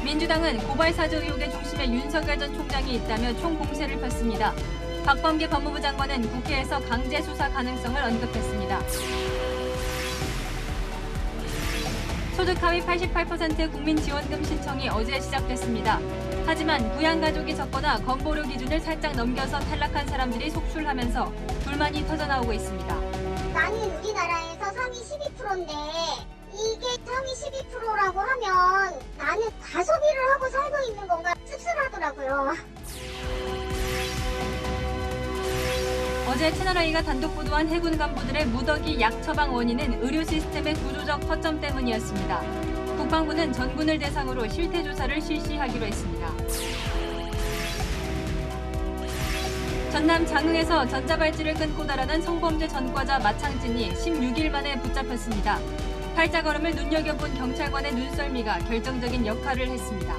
민주당은 고발 사주 의혹의 중심에 윤석열 전 총장이 있다며 총공세를 폈습니다. 박범계 법무부 장관은 국회에서 강제 수사 가능성을 언급했습니다. 소득 하위 88% 국민지원금 신청이 어제 시작됐습니다. 하지만 부양가족이 적거나 건보료 기준을 살짝 넘겨서 탈락한 사람들이 속출하면서 불만이 터져나오고 있습니다. 나는 우리나라에서 상위 12%인데 이게 상위 12%라고 하면 나는 가소비를 하고 살고 있는 건가 씁쓸하더라고요. 어제 채널A가 단독 보도한 해군 간부들의 무더기 약 처방 원인은 의료 시스템의 구조적 허점 때문이었습니다. 국방부는 전군을 대상으로 실태 조사를 실시하기로 했습니다. 전남 장흥에서 전자발찌를 끊고 달아난 성범죄 전과자 마창진이 16일 만에 붙잡혔습니다. 팔자걸음을 눈여겨본 경찰관의 눈썰미가 결정적인 역할을 했습니다.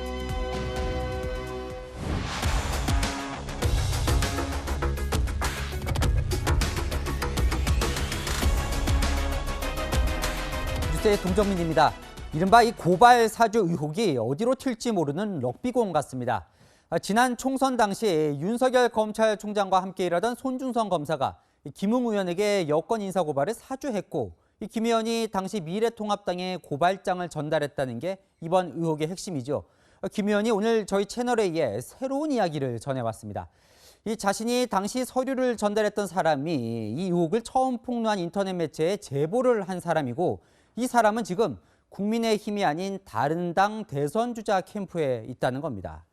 뉴스의 동정민입니다. 이른바 이 고발 사주 의혹이 어디로 튈지 모르는 럭비공 같습니다. 지난 총선 당시 윤석열 검찰총장과 함께 일하던 손준성 검사가 김웅 의원에게 여권 인사 고발을 사주했고 김 의원이 당시 미래통합당에 고발장을 전달했다는 게 이번 의혹의 핵심이죠. 김 의원이 오늘 저희 채널A에 새로운 이야기를 전해왔습니다. 자신이 당시 서류를 전달했던 사람이 이 의혹을 처음 폭로한 인터넷 매체에 제보를 한 사람이고 이 사람은 지금 국민의힘이 아닌 다른 당 대선 주자 캠프에 있다는 겁니다.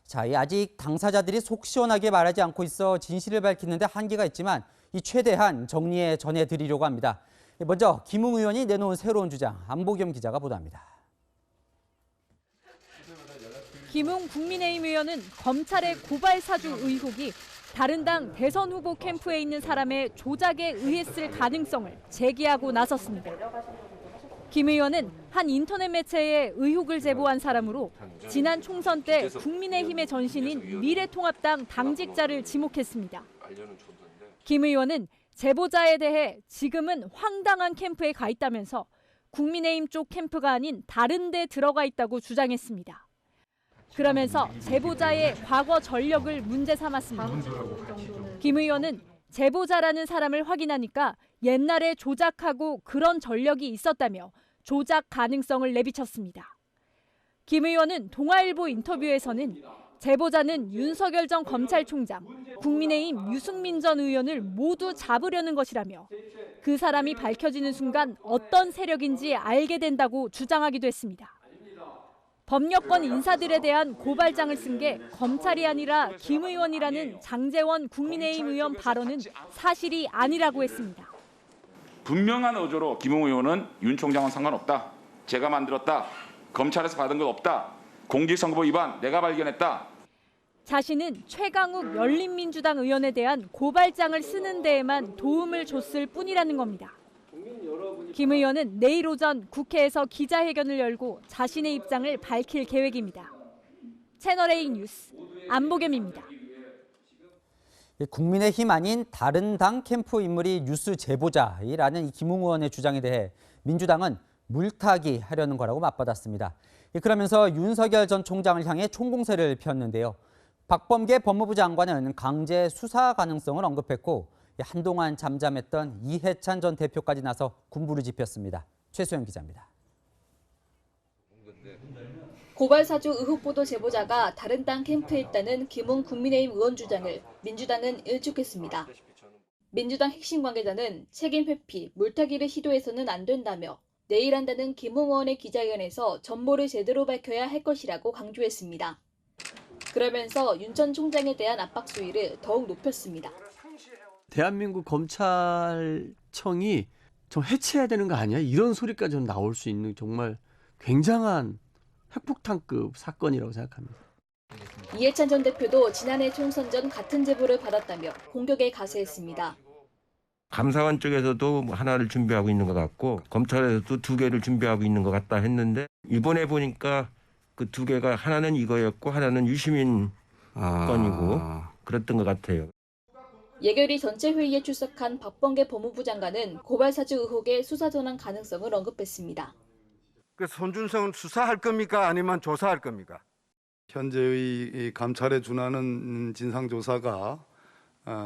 자, 아직 당사자들이 속 시원하게 말하지 않고 있어 진실을 밝히는 데 한계가 있지만 최대한 정리해 전해드리려고 합니다. 먼저 김웅 의원이 내놓은 새로운 주장, 안보겸 기자가 보도합니다. 김웅 국민의힘 의원은 검찰의 고발 사주 의혹이 다른 당 대선 후보 캠프에 있는 사람의 조작에 의했을 가능성을 제기하고 나섰습니다. 김 의원은 한 인터넷 매체에 의혹을 제보한 사람으로 지난 총선 때 국민의힘의 전신인 미래통합당 당직자를 지목했습니다. 김 의원은 제보자에 대해 지금은 황당한 캠프에 가 있다면서 국민의힘 쪽 캠프가 아닌 다른 데 들어가 있다고 주장했습니다. 그러면서 제보자의 과거 전력을 문제 삼았습니다. 김 의원은 제보자라는 사람을 확인하니까 옛날에 조작하고 그런 전력이 있었다며 조작 가능성을 내비쳤습니다. 김 의원은 동아일보 인터뷰에서는 제보자는 윤석열 전 검찰총장, 국민의힘 유승민 전 의원을 모두 잡으려는 것이라며 그 사람이 밝혀지는 순간 어떤 세력인지 알게 된다고 주장하기도 했습니다. 법여권 인사들에 대한 고발장을 쓴 게 검찰이 아니라 김 의원이라는 장제원 국민의힘 의원 발언은 사실이 아니라고 했습니다. 분명한 어조로 김웅 의원은 윤 총장은 상관없다. 제가 만들었다. 검찰에서 받은 것 없다. 공직선거법 위반 내가 발견했다. 자신은 최강욱 열린민주당 의원에 대한 고발장을 쓰는 데에만 도움을 줬을 뿐이라는 겁니다. 김 의원은 내일 오전 국회에서 기자회견을 열고 자신의 입장을 밝힐 계획입니다. 채널A 뉴스 안보겸입니다. 국민의힘 아닌 다른 당 캠프 인물이 뉴스 제보자라는 김웅 의원의 주장에 대해 민주당은 물타기 하려는 거라고 맞받았습니다. 그러면서 윤석열 전 총장을 향해 총공세를 폈는데요. 박범계 법무부 장관은 강제 수사 가능성을 언급했고 한동안 잠잠했던 이해찬 전 대표까지 나서 군부를 짚었습니다. 최수영 기자입니다. 고발 사주 의혹 보도 제보자가 다른 당 캠프에 있다는 김웅 국민의힘 의원 주장을 민주당은 일축했습니다. 민주당 핵심 관계자는 책임 회피, 물타기를 시도해서는 안 된다며 내일 한다는 김웅 의원의 기자회견에서 전모를 제대로 밝혀야 할 것이라고 강조했습니다. 그러면서 윤 전 총장에 대한 압박 수위를 더욱 높였습니다. 대한민국 검찰청이 좀 해체해야 되는 거 아니야? 이런 소리까지 나올 수 있는 정말 굉장한 핵폭탄급 사건이라고 생각합니다. 이해찬 전 대표도 지난해 총선 전 같은 제보를 받았다며 공격에 가세했습니다. 감사원 쪽에서도 하나를 준비하고 있는 것 같고 검찰에서도 2개를 준비하고 있는 것 같다 했는데 이번에 보니까 그 2개가 하나는 이거였고 하나는 유시민 건이고 그랬던 것 같아요. 예결위 전체 회의에 출석한 박범계 법무부 장관은 고발 사주 의혹의 수사 전환 가능성을 언급했습니다. 그래서 손준성은 수사할 겁니까? 아니면 조사할 겁니까? 현재의 이 감찰에 준하는 진상조사가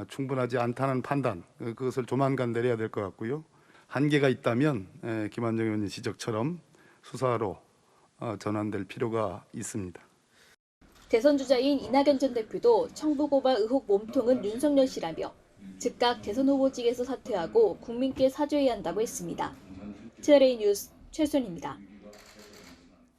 충분하지 않다는 판단, 그것을 조만간 내려야 될 것 같고요. 한계가 있다면 김한정 의원님 지적처럼 수사로 전환될 필요가 있습니다. 대선 주자인 이낙연 전 대표도 청부 고발 의혹 몸통은 윤석열 씨라며 즉각 대선 후보직에서 사퇴하고 국민께 사죄해야 한다고 했습니다. TLA 뉴스 최순입니다.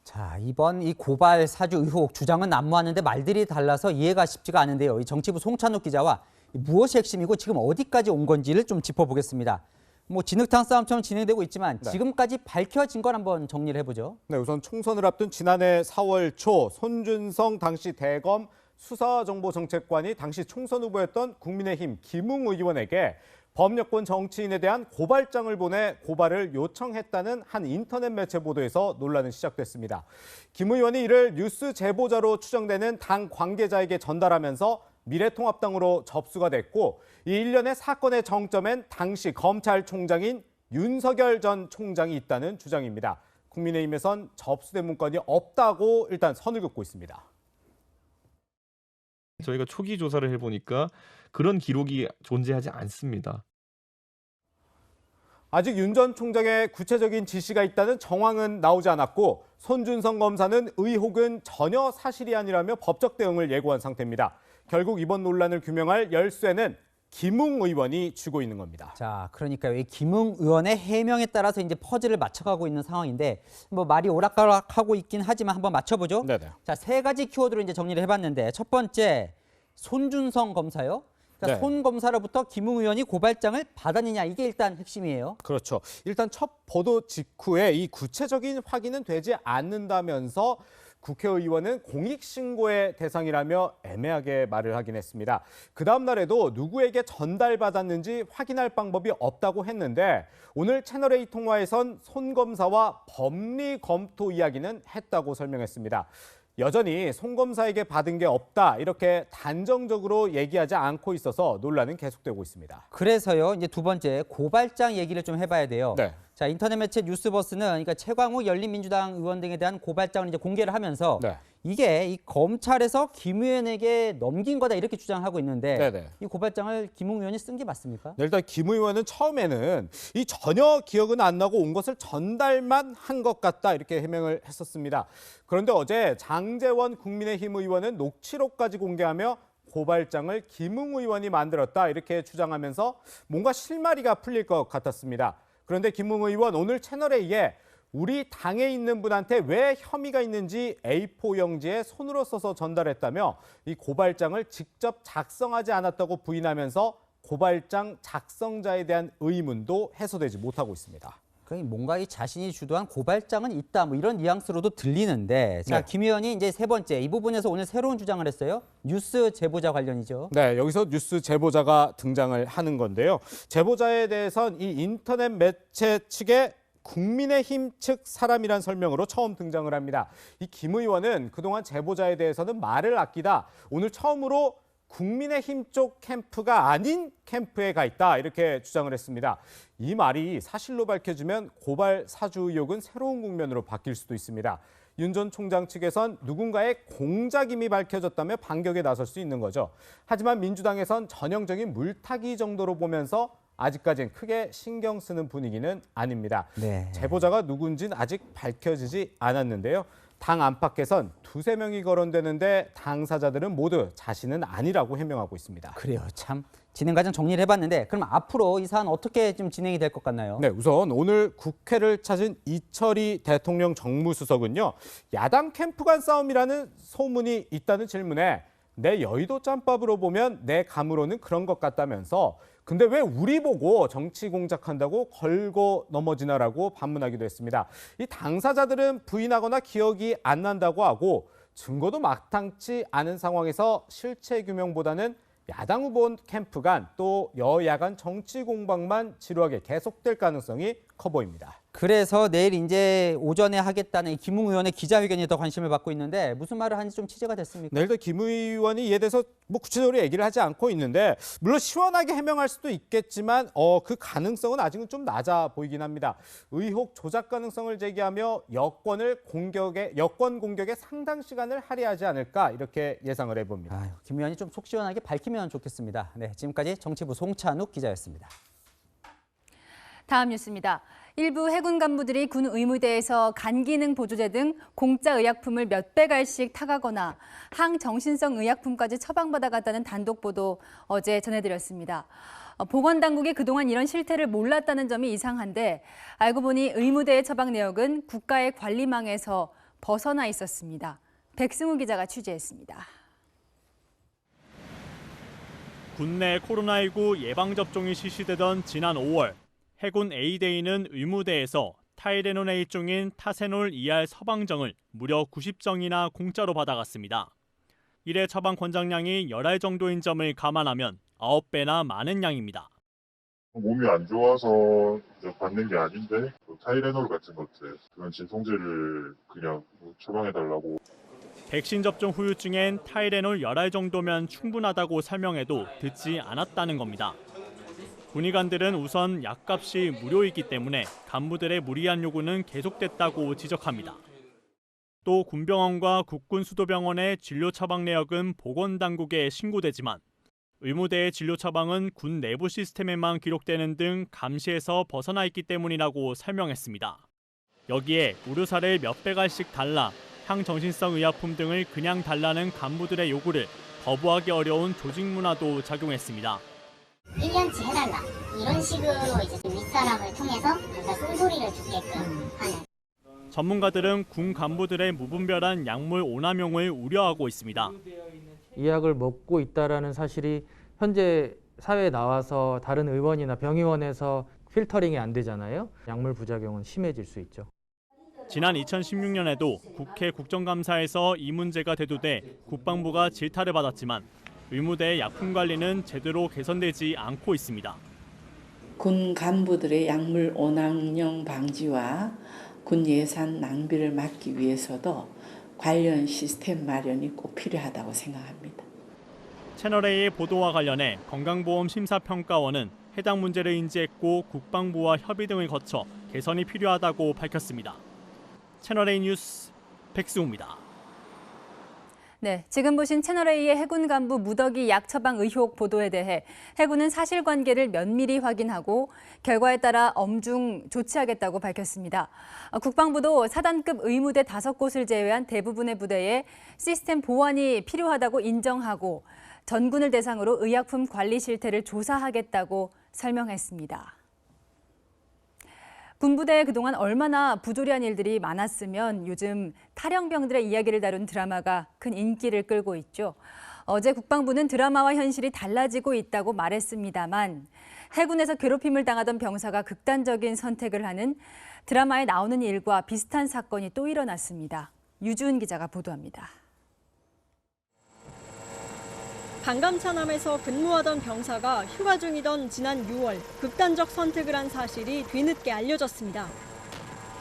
자, 이번 이 고발 사주 의혹 주장은 난무하는데 말들이 달라서 이해가 쉽지가 않은데요. 이 정치부 송찬욱 기자와 무엇이 핵심이고 지금 어디까지 온 건지를 좀 짚어보겠습니다. 뭐 진흙탕 싸움처럼 진행되고 있지만 지금까지 밝혀진 건 한번 정리를 해보죠. 네, 우선 총선을 앞둔 지난해 4월 초 손준성 당시 대검 수사정보정책관이 당시 총선 후보였던 국민의힘 김웅 의원에게 범여권 정치인에 대한 고발장을 보내 고발을 요청했다는 한 인터넷 매체 보도에서 논란은 시작됐습니다. 김 의원이 이를 뉴스 제보자로 추정되는 당 관계자에게 전달하면서 미래통합당으로 접수가 됐고 이 일련의 사건의 정점엔 당시 검찰총장인 윤석열 전 총장이 있다는 주장입니다. 국민의힘에선 접수된 문건이 없다고 일단 선을 긋고 있습니다. 저희가 초기 조사를 해보니까 그런 기록이 존재하지 않습니다. 아직 윤 전 총장의 구체적인 지시가 있다는 정황은 나오지 않았고 손준성 검사는 의혹은 전혀 사실이 아니라며 법적 대응을 예고한 상태입니다. 결국 이번 논란을 규명할 열쇠는 김웅 의원이 쥐고 있는 겁니다. 자, 그러니까요. 이 김웅 의원의 해명에 따라서 이제 퍼즐을 맞춰가고 있는 상황인데 뭐 말이 오락가락하고 있긴 하지만 한번 맞춰보죠. 네네. 자, 세 가지 키워드로 이제 정리를 해봤는데 첫 번째 손준성 검사요. 그러니까 네. 손 검사로부터 김웅 의원이 고발장을 받았느냐 이게 일단 핵심이에요. 그렇죠. 일단 첫 보도 직후에 이 구체적인 확인은 되지 않는다면서 국회의원은 공익신고의 대상이라며 애매하게 말을 하긴 했습니다. 그 다음 날에도 누구에게 전달받았는지 확인할 방법이 없다고 했는데 오늘 채널A 통화에선 손 검사와 법리 검토 이야기는 했다고 설명했습니다. 여전히 손 검사에게 받은 게 없다 이렇게 단정적으로 얘기하지 않고 있어서 논란은 계속되고 있습니다. 그래서요. 이제 두 번째 고발장 얘기를 좀 해봐야 돼요. 네. 자, 인터넷 매체 뉴스버스는 그러니까 최광욱 열린민주당 의원 등에 대한 고발장을 이제 공개를 하면서 네. 이게 이 검찰에서 김 의원에게 넘긴 거다 이렇게 주장하고 있는데 네네. 이 고발장을 김웅 의원이 쓴 게 맞습니까? 네, 일단 김 의원은 처음에는 이 전혀 기억은 안 나고 온 것을 전달만 한 것 같다 이렇게 해명을 했었습니다. 그런데 어제 장제원 국민의힘 의원은 녹취록까지 공개하며 고발장을 김웅 의원이 만들었다 이렇게 주장하면서 뭔가 실마리가 풀릴 것 같았습니다. 그런데 김웅 의원 오늘 채널A에 우리 당에 있는 분한테 왜 혐의가 있는지 A4 용지에 손으로 써서 전달했다며 이 고발장을 직접 작성하지 않았다고 부인하면서 고발장 작성자에 대한 의문도 해소되지 못하고 있습니다. 그러니까 뭔가 이 자신이 주도한 고발장은 있다 뭐 이런 뉘앙스로도 들리는데 자, 네. 김 의원이 이제 세 번째 이 부분에서 오늘 새로운 주장을 했어요. 뉴스 제보자 관련이죠. 네, 여기서 뉴스 제보자가 등장을 하는 건데요. 제보자에 대해선 이 인터넷 매체 측의 국민의힘 측 사람이란 설명으로 처음 등장을 합니다. 이 김 의원은 그동안 제보자에 대해서는 말을 아끼다 오늘 처음으로 국민의힘 쪽 캠프가 아닌 캠프에 가 있다 이렇게 주장을 했습니다. 이 말이 사실로 밝혀지면 고발 사주 의혹은 새로운 국면으로 바뀔 수도 있습니다. 윤 전 총장 측에선 누군가의 공작임이 밝혀졌다며 반격에 나설 수 있는 거죠. 하지만 민주당에선 전형적인 물타기 정도로 보면서 아직까지는 크게 신경 쓰는 분위기는 아닙니다. 네. 제보자가 누군지는 아직 밝혀지지 않았는데요. 당 안팎에선 두세 명이 거론되는데 당사자들은 모두 자신은 아니라고 해명하고 있습니다. 그래요. 참 진행 과정 정리를 해봤는데 그럼 앞으로 이 사안 어떻게 좀 진행이 될 것 같나요? 네, 우선 오늘 국회를 찾은 이철희 대통령 정무수석은요. 야당 캠프 간 싸움이라는 소문이 있다는 질문에 내 여의도 짬밥으로 보면 내 감으로는 그런 것 같다면서 근데 왜 우리 보고 정치 공작한다고 걸고 넘어지나라고 반문하기도 했습니다. 이 당사자들은 부인하거나 기억이 안 난다고 하고 증거도 마땅치 않은 상황에서 실체 규명보다는 야당 후보 캠프 간 또 여야 간 정치 공방만 지루하게 계속될 가능성이 커 보입니다. 그래서 내일 이제 오전에 하겠다는 김웅 의원의 기자회견이 더 관심을 받고 있는데 무슨 말을 하는지 좀 취재가 됐습니까? 내일도 김 의원이 이에 대해서 구체적으로 얘기를 하지 않고 있는데 물론 시원하게 해명할 수도 있겠지만 그 가능성은 아직은 좀 낮아 보이긴 합니다. 의혹 조작 가능성을 제기하며 여권 공격에 상당 시간을 할애하지 않을까 이렇게 예상을 해봅니다. 김 의원이 좀 속 시원하게 밝히면 좋겠습니다. 네, 지금까지 정치부 송찬욱 기자였습니다. 다음 뉴스입니다. 일부 해군 간부들이 군 의무대에서 간기능 보조제 등 공짜 의약품을 몇 배갈씩 타가거나 항정신성 의약품까지 처방받아갔다는 단독 보도 어제 전해드렸습니다. 보건당국이 그동안 이런 실태를 몰랐다는 점이 이상한데 알고 보니 의무대의 처방 내역은 국가의 관리망에서 벗어나 있었습니다. 백승우 기자가 취재했습니다. 국내 코로나19 예방접종이 실시되던 지난 5월 해군 A대위는 의무대에서 타이레놀 A종인 타세놀 ER 처방정을 무려 90정이나 공짜로 받아갔습니다. 이래 처방 권장량이 10알 정도인 점을 감안하면 9배나 많은 양입니다. 몸이 안 좋아서 받는 게 아닌데 타이레놀 같은 것들, 그런 진통제를 그냥 처방해달라고. 백신 접종 후유증엔 타이레놀 10알 정도면 충분하다고 설명해도 듣지 않았다는 겁니다. 군의관들은 우선 약값이 무료이기 때문에 간부들의 무리한 요구는 계속됐다고 지적합니다. 또 군병원과 국군수도병원의 진료 처방 내역은 보건당국에 신고되지만 의무대의 진료 처방은 군 내부 시스템에만 기록되는 등 감시에서 벗어나 있기 때문이라고 설명했습니다. 여기에 의료사를 몇 배갈씩 달라 항정신성 의약품 등을 그냥 달라는 간부들의 요구를 거부하기 어려운 조직 문화도 작용했습니다. 1년치 해달라. 이런 식으로 이제 윗사람을 통해서 뭔가 쓴소리를 듣게끔 하는. 전문가들은 군 간부들의 무분별한 약물 오남용을 우려하고 있습니다. 이 약을 먹고 있다라는 사실이 현재 사회에 나와서 다른 의원이나 병의원에서 필터링이 안 되잖아요. 약물 부작용은 심해질 수 있죠. 지난 2016년에도 국회 국정감사에서 이 문제가 대두돼 국방부가 질타를 받았지만 의무대 약품 관리는 제대로 개선되지 않고 있습니다. 군 간부들의 약물 오남용 방지와 군 예산 낭비를 막기 위해서도 관련 시스템 마련이 꼭 필요하다고 생각합니다. 채널A의 보도와 관련해 건강보험심사평가원은 해당 문제를 인지했고 국방부와 협의 등을 거쳐 개선이 필요하다고 밝혔습니다. 채널A 뉴스 백승우입니다. 네, 지금 보신 채널A의 해군 간부 무더기 약 처방 의혹 보도에 대해 해군은 사실관계를 면밀히 확인하고 결과에 따라 엄중 조치하겠다고 밝혔습니다. 국방부도 사단급 의무대 5곳을 제외한 대부분의 부대에 시스템 보완이 필요하다고 인정하고 전군을 대상으로 의약품 관리 실태를 조사하겠다고 설명했습니다. 군부대에 그동안 얼마나 부조리한 일들이 많았으면 요즘 탈영병들의 이야기를 다룬 드라마가 큰 인기를 끌고 있죠. 어제 국방부는 드라마와 현실이 달라지고 있다고 말했습니다만 해군에서 괴롭힘을 당하던 병사가 극단적인 선택을 하는 드라마에 나오는 일과 비슷한 사건이 또 일어났습니다. 유주은 기자가 보도합니다. 강감차남에서 근무하던 병사가 휴가 중이던 지난 6월 극단적 선택을 한 사실이 뒤늦게 알려졌습니다.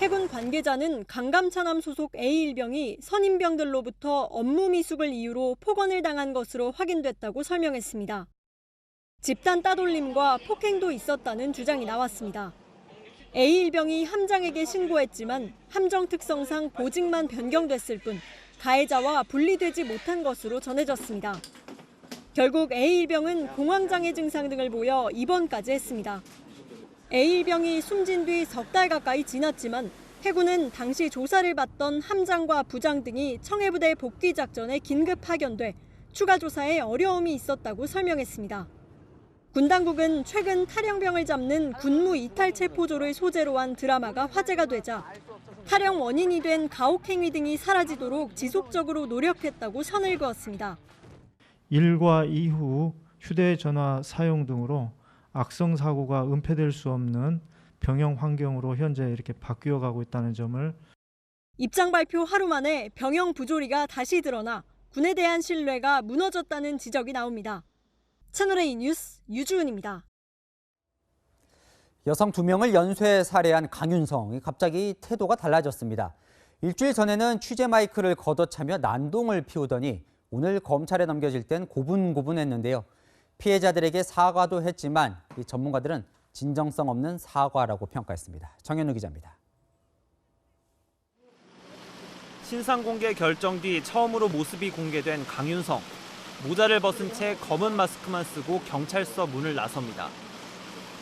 해군 관계자는 강감차남 소속 A1병이 선임병들로부터 업무 미숙을 이유로 폭언을 당한 것으로 확인됐다고 설명했습니다. 집단 따돌림과 폭행도 있었다는 주장이 나왔습니다. A1병이 함장에게 신고했지만 함정 특성상 보직만 변경됐을 뿐 가해자와 분리되지 못한 것으로 전해졌습니다. 결국 A1병은 공황장애 증상 등을 보여 입원까지 했습니다. A1병이 숨진 뒤 석 달 가까이 지났지만 해군은 당시 조사를 받던 함장과 부장 등이 청해부대 복귀 작전에 긴급 파견돼 추가 조사에 어려움이 있었다고 설명했습니다. 군 당국은 최근 탈영병을 잡는 군무 이탈 체포조를 소재로 한 드라마가 화제가 되자 탈영 원인이 된 가혹행위 등이 사라지도록 지속적으로 노력했다고 선을 그었습니다. 일과 이후 휴대전화 사용 등으로 악성 사고가 은폐될 수 없는 병영 환경으로 현재 이렇게 바뀌어 가고 있다는 점을 입장 발표 하루 만에 병영 부조리가 다시 드러나 군에 대한 신뢰가 무너졌다는 지적이 나옵니다. 채널A 뉴스 유주은입니다. 여성 2명을 연쇄 살해한 강윤성, 갑자기 태도가 달라졌습니다. 일주일 전에는 취재 마이크를 걷어차며 난동을 피우더니 오늘 검찰에 넘겨질 땐 고분고분했는데요. 피해자들에게 사과도 했지만 이 전문가들은 진정성 없는 사과라고 평가했습니다. 정현우 기자입니다. 신상 공개 결정 뒤 처음으로 모습이 공개된 강윤성. 모자를 벗은 채 검은 마스크만 쓰고 경찰서 문을 나섭니다.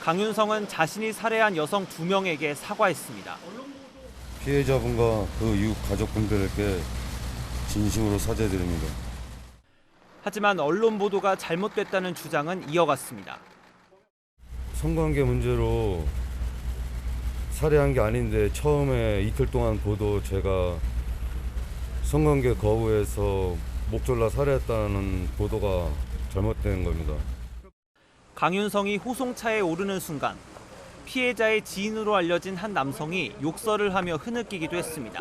강윤성은 자신이 살해한 여성 2명에게 사과했습니다. 피해자분과 그 이웃 가족분들에게 진심으로 사죄드립니다. 하지만 언론 보도가 잘못됐다는 주장은 이어갔습니다. 성관계 문제로 살해한 게 아닌데 처음에 이틀 동안 보도 제가 성관계 거부해서 목졸라 살해했다는 보도가 잘못된 겁니다. 강윤성이 호송차에 오르는 순간 피해자의 지인으로 알려진 한 남성이 욕설을 하며 흐느끼기도 했습니다.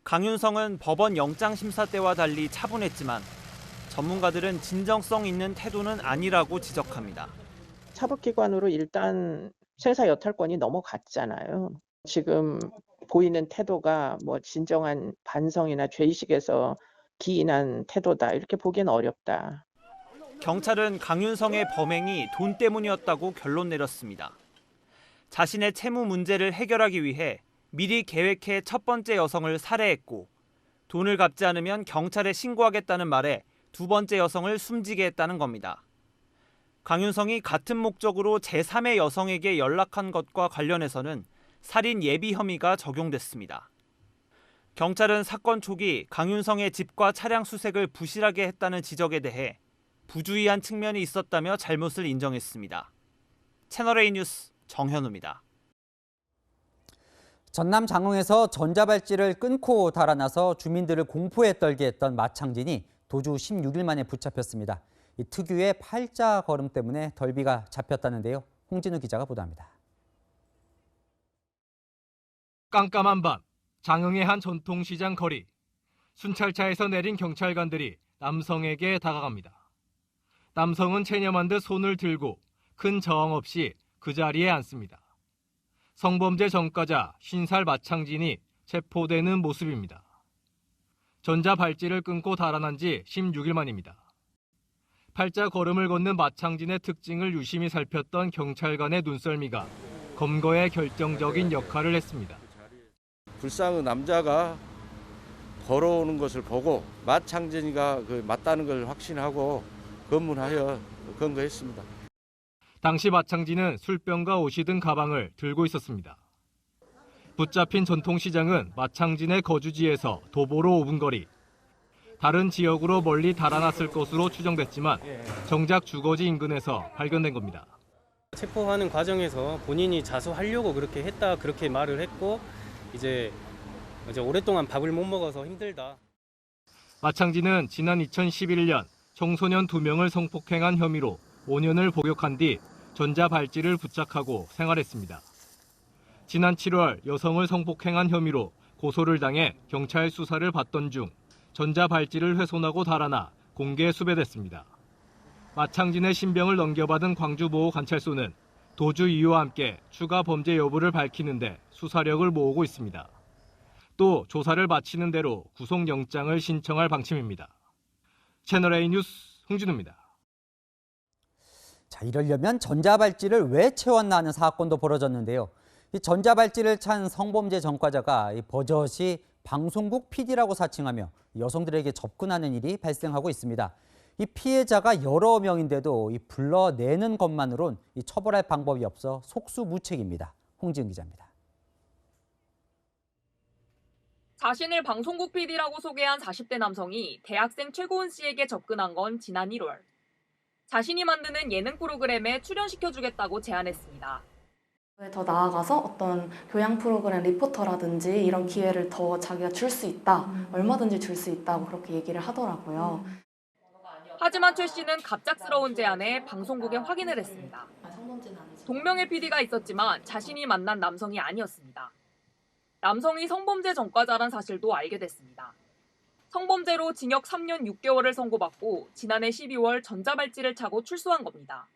강윤성은 법원 영장 심사 때와 달리 차분했지만 전문가들은 진정성 있는 태도는 아니라고 지적합니다. 사법기관으로 일단 생사 여탈권이 넘어갔잖아요. 지금 보이는 태도가 뭐 진정한 반성이나 죄의식에서 기인한 태도다 이렇게 보기엔 어렵다. 경찰은 강윤성의 범행이 돈 때문이었다고 결론 내렸습니다. 자신의 채무 문제를 해결하기 위해 미리 계획해 첫 번째 여성을 살해했고 돈을 갚지 않으면 경찰에 신고하겠다는 말에 두 번째 여성을 숨지게 했다는 겁니다. 강윤성이 같은 목적으로 제3의 여성에게 연락한 것과 관련해서는 살인 예비 혐의가 적용됐습니다. 경찰은 사건 초기 강윤성의 집과 차량 수색을 부실하게 했다는 지적에 대해 부주의한 측면이 있었다며 잘못을 인정했습니다. 채널A 뉴스 정현우입니다. 전남 장흥에서 전자발찌를 끊고 달아나서 주민들을 공포에 떨게 했던 마창진이 도주 16일 만에 붙잡혔습니다. 이 특유의 팔자 걸음 때문에 덜비가 잡혔다는데요. 홍진우 기자가 보도합니다. 깜깜한 밤, 장흥의 한 전통시장 거리. 순찰차에서 내린 경찰관들이 남성에게 다가갑니다. 남성은 체념한 듯 손을 들고 큰 저항 없이 그 자리에 앉습니다. 성범죄 전과자 50살 마창진이 체포되는 모습입니다. 전자발찌를 끊고 달아난 지 16일 만입니다. 팔자 걸음을 걷는 마창진의 특징을 유심히 살폈던 경찰관의 눈썰미가 검거에 결정적인 역할을 했습니다. 불쌍한 남자가 걸어오는 것을 보고 마창진이가 맞다는 걸 확신하고 검문하여 검거했습니다. 당시 마창진은 술병과 옷이 든 가방을 들고 있었습니다. 붙잡힌 전통시장은 마창진의 거주지에서 도보로 5분 거리. 다른 지역으로 멀리 달아났을 것으로 추정됐지만 정작 주거지 인근에서 발견된 겁니다. 체포하는 과정에서 본인이 자수하려고 그렇게 했다 그렇게 말을 했고 이제 오랫동안 밥을 못 먹어서 힘들다. 마창진은 지난 2011년 청소년 2명을 성폭행한 혐의로 5년을 복역한 뒤 전자발찌를 부착하고 생활했습니다. 지난 7월 여성을 성폭행한 혐의로 고소를 당해 경찰 수사를 받던 중 전자발찌를 훼손하고 달아나 공개 수배됐습니다. 마창진의 신병을 넘겨받은 광주보호관찰소는 도주 이유와 함께 추가 범죄 여부를 밝히는데 수사력을 모으고 있습니다. 또 조사를 마치는 대로 구속영장을 신청할 방침입니다. 채널A 뉴스 홍진우입니다. 자, 이러려면 전자발찌를 왜 채웠나 하는 사건도 벌어졌는데요. 이 전자발찌를 찬 성범죄 전과자가 버젓이 방송국 PD라고 사칭하며 여성들에게 접근하는 일이 발생하고 있습니다. 이 피해자가 여러 명인데도 이 불러내는 것만으론 이 처벌할 방법이 없어 속수무책입니다. 홍지은 기자입니다. 자신을 방송국 PD라고 소개한 40대 남성이 대학생 최고은 씨에게 접근한 건 지난 1월. 자신이 만드는 예능 프로그램에 출연시켜주겠다고 제안했습니다. 더 나아가서 어떤 교양 프로그램 리포터라든지 이런 기회를 더 자기가 줄 수 있다. 얼마든지 줄 수 있다고 그렇게 얘기를 하더라고요. 하지만 최 씨는 갑작스러운 제안에 방송국에 확인을 했습니다. 동명의 PD가 있었지만 자신이 만난 남성이 아니었습니다. 남성이 성범죄 전과자란 사실도 알게 됐습니다. 성범죄로 징역 3년 6개월을 선고받고 지난해 12월 전자발찌를 차고 출소한 겁니다.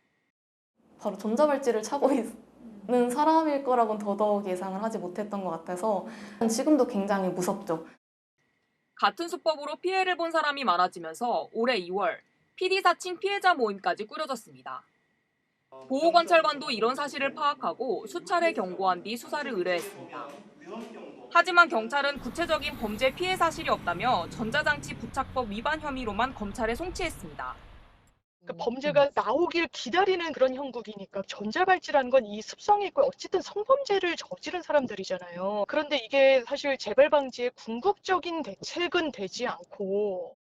바로 전자발찌를 차고 있는 사람일 거라고는 더더욱 예상을 하지 못했던 것 같아서 지금도 굉장히 무섭죠. 같은 수법으로 피해를 본 사람이 많아지면서 올해 2월 PD 사칭 피해자 모임까지 꾸려졌습니다. 보호관찰관도 이런 사실을 파악하고 수차례 경고한 뒤 수사를 의뢰했습니다. 하지만 경찰은 구체적인 범죄 피해 사실이 없다며 전자장치 부착법 위반 혐의로만 검찰에 송치했습니다. 그러니까 범죄가 나오길 기다리는 그런 형국이니까 전자발찌라는 건 이 습성이 있고 어쨌든 성범죄를 저지른 사람들이잖아요. 그런데 이게 사실 재발 방지에 궁극적인 대책은 되지 않고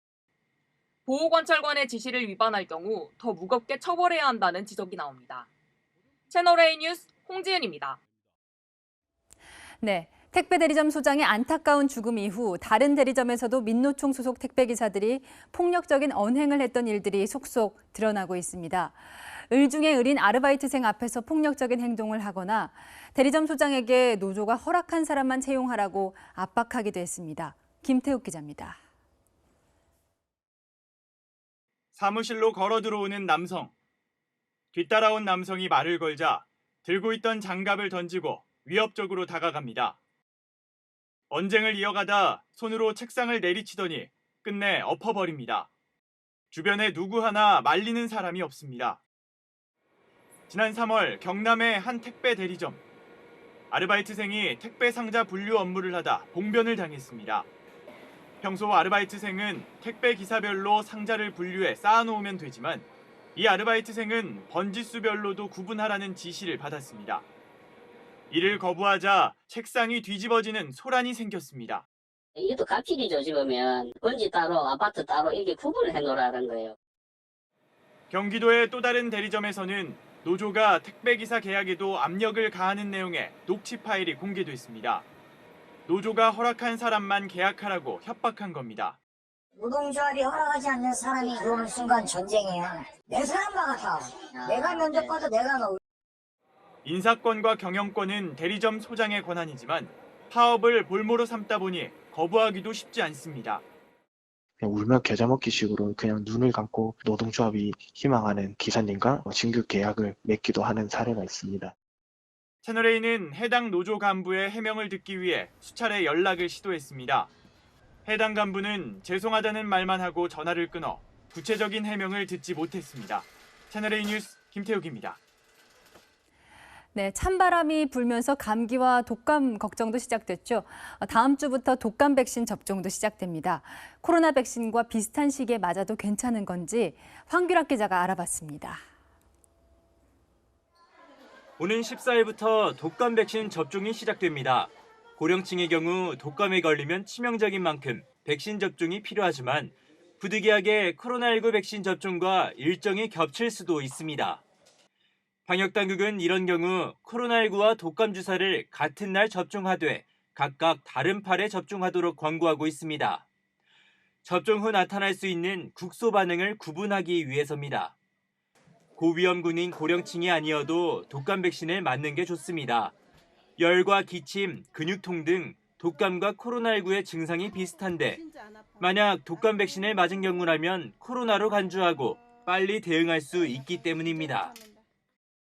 보호관찰관의 지시를 위반할 경우 더 무겁게 처벌해야 한다는 지적이 나옵니다. 채널A 뉴스 홍지은입니다. 네. 택배 대리점 소장의 안타까운 죽음 이후 다른 대리점에서도 민노총 소속 택배기사들이 폭력적인 언행을 했던 일들이 속속 드러나고 있습니다. 을 중에 을인 아르바이트생 앞에서 폭력적인 행동을 하거나 대리점 소장에게 노조가 허락한 사람만 채용하라고 압박하기도 했습니다. 김태욱 기자입니다. 사무실로 걸어 들어오는 남성. 뒤따라온 남성이 말을 걸자 들고 있던 장갑을 던지고 위협적으로 다가갑니다. 언쟁을 이어가다 손으로 책상을 내리치더니 끝내 엎어버립니다. 주변에 누구 하나 말리는 사람이 없습니다. 지난 3월 경남의 한 택배 대리점. 아르바이트생이 택배 상자 분류 업무를 하다 봉변을 당했습니다. 평소 아르바이트생은 택배 기사별로 상자를 분류해 쌓아놓으면 되지만 이 아르바이트생은 번지수별로도 구분하라는 지시를 받았습니다. 이를 거부하자 책상이 뒤집어지는 소란이 생겼습니다. 이것도 갑질이죠. 지금은 번지 따로 아파트 따로 이렇게 구분을 해놓으라는 거예요. 경기도의 또 다른 대리점에서는 노조가 택배기사 계약에도 압력을 가하는 내용의 녹취 파일이 공개됐습니다. 노조가 허락한 사람만 계약하라고 협박한 겁니다. 노동조합이 허락하지 않는 사람이 들어오는 순간 전쟁이야. 내 사람만 같아. 내가 면접 봐도 내가 넣을. 인사권과 경영권은 대리점 소장의 권한이지만 파업을 볼모로 삼다 보니 거부하기도 쉽지 않습니다. 그냥 울며 겨자 먹기 식으로 그냥 눈을 감고 노동조합이 희망하는 기사님과 신규 계약을 맺기도 하는 사례가 있습니다. 채널A는 해당 노조 간부의 해명을 듣기 위해 수차례 연락을 시도했습니다. 해당 간부는 죄송하다는 말만 하고 전화를 끊어 구체적인 해명을 듣지 못했습니다. 채널A 뉴스 김태욱입니다. 네, 찬바람이 불면서 감기와 독감 걱정도 시작됐죠. 다음 주부터 독감 백신 접종도 시작됩니다. 코로나 백신과 비슷한 시기에 맞아도 괜찮은 건지 황규락 기자가 알아봤습니다. 오는 14일부터 독감 백신 접종이 시작됩니다. 고령층의 경우 독감에 걸리면 치명적인 만큼 백신 접종이 필요하지만 부득이하게 코로나19 백신 접종과 일정이 겹칠 수도 있습니다. 방역당국은 이런 경우 코로나19와 독감 주사를 같은 날 접종하되 각각 다른 팔에 접종하도록 권고하고 있습니다. 접종 후 나타날 수 있는 국소 반응을 구분하기 위해서입니다. 고위험군인 고령층이 아니어도 독감 백신을 맞는 게 좋습니다. 열과 기침, 근육통 등 독감과 코로나19의 증상이 비슷한데 만약 독감 백신을 맞은 경우라면 코로나로 간주하고 빨리 대응할 수 있기 때문입니다.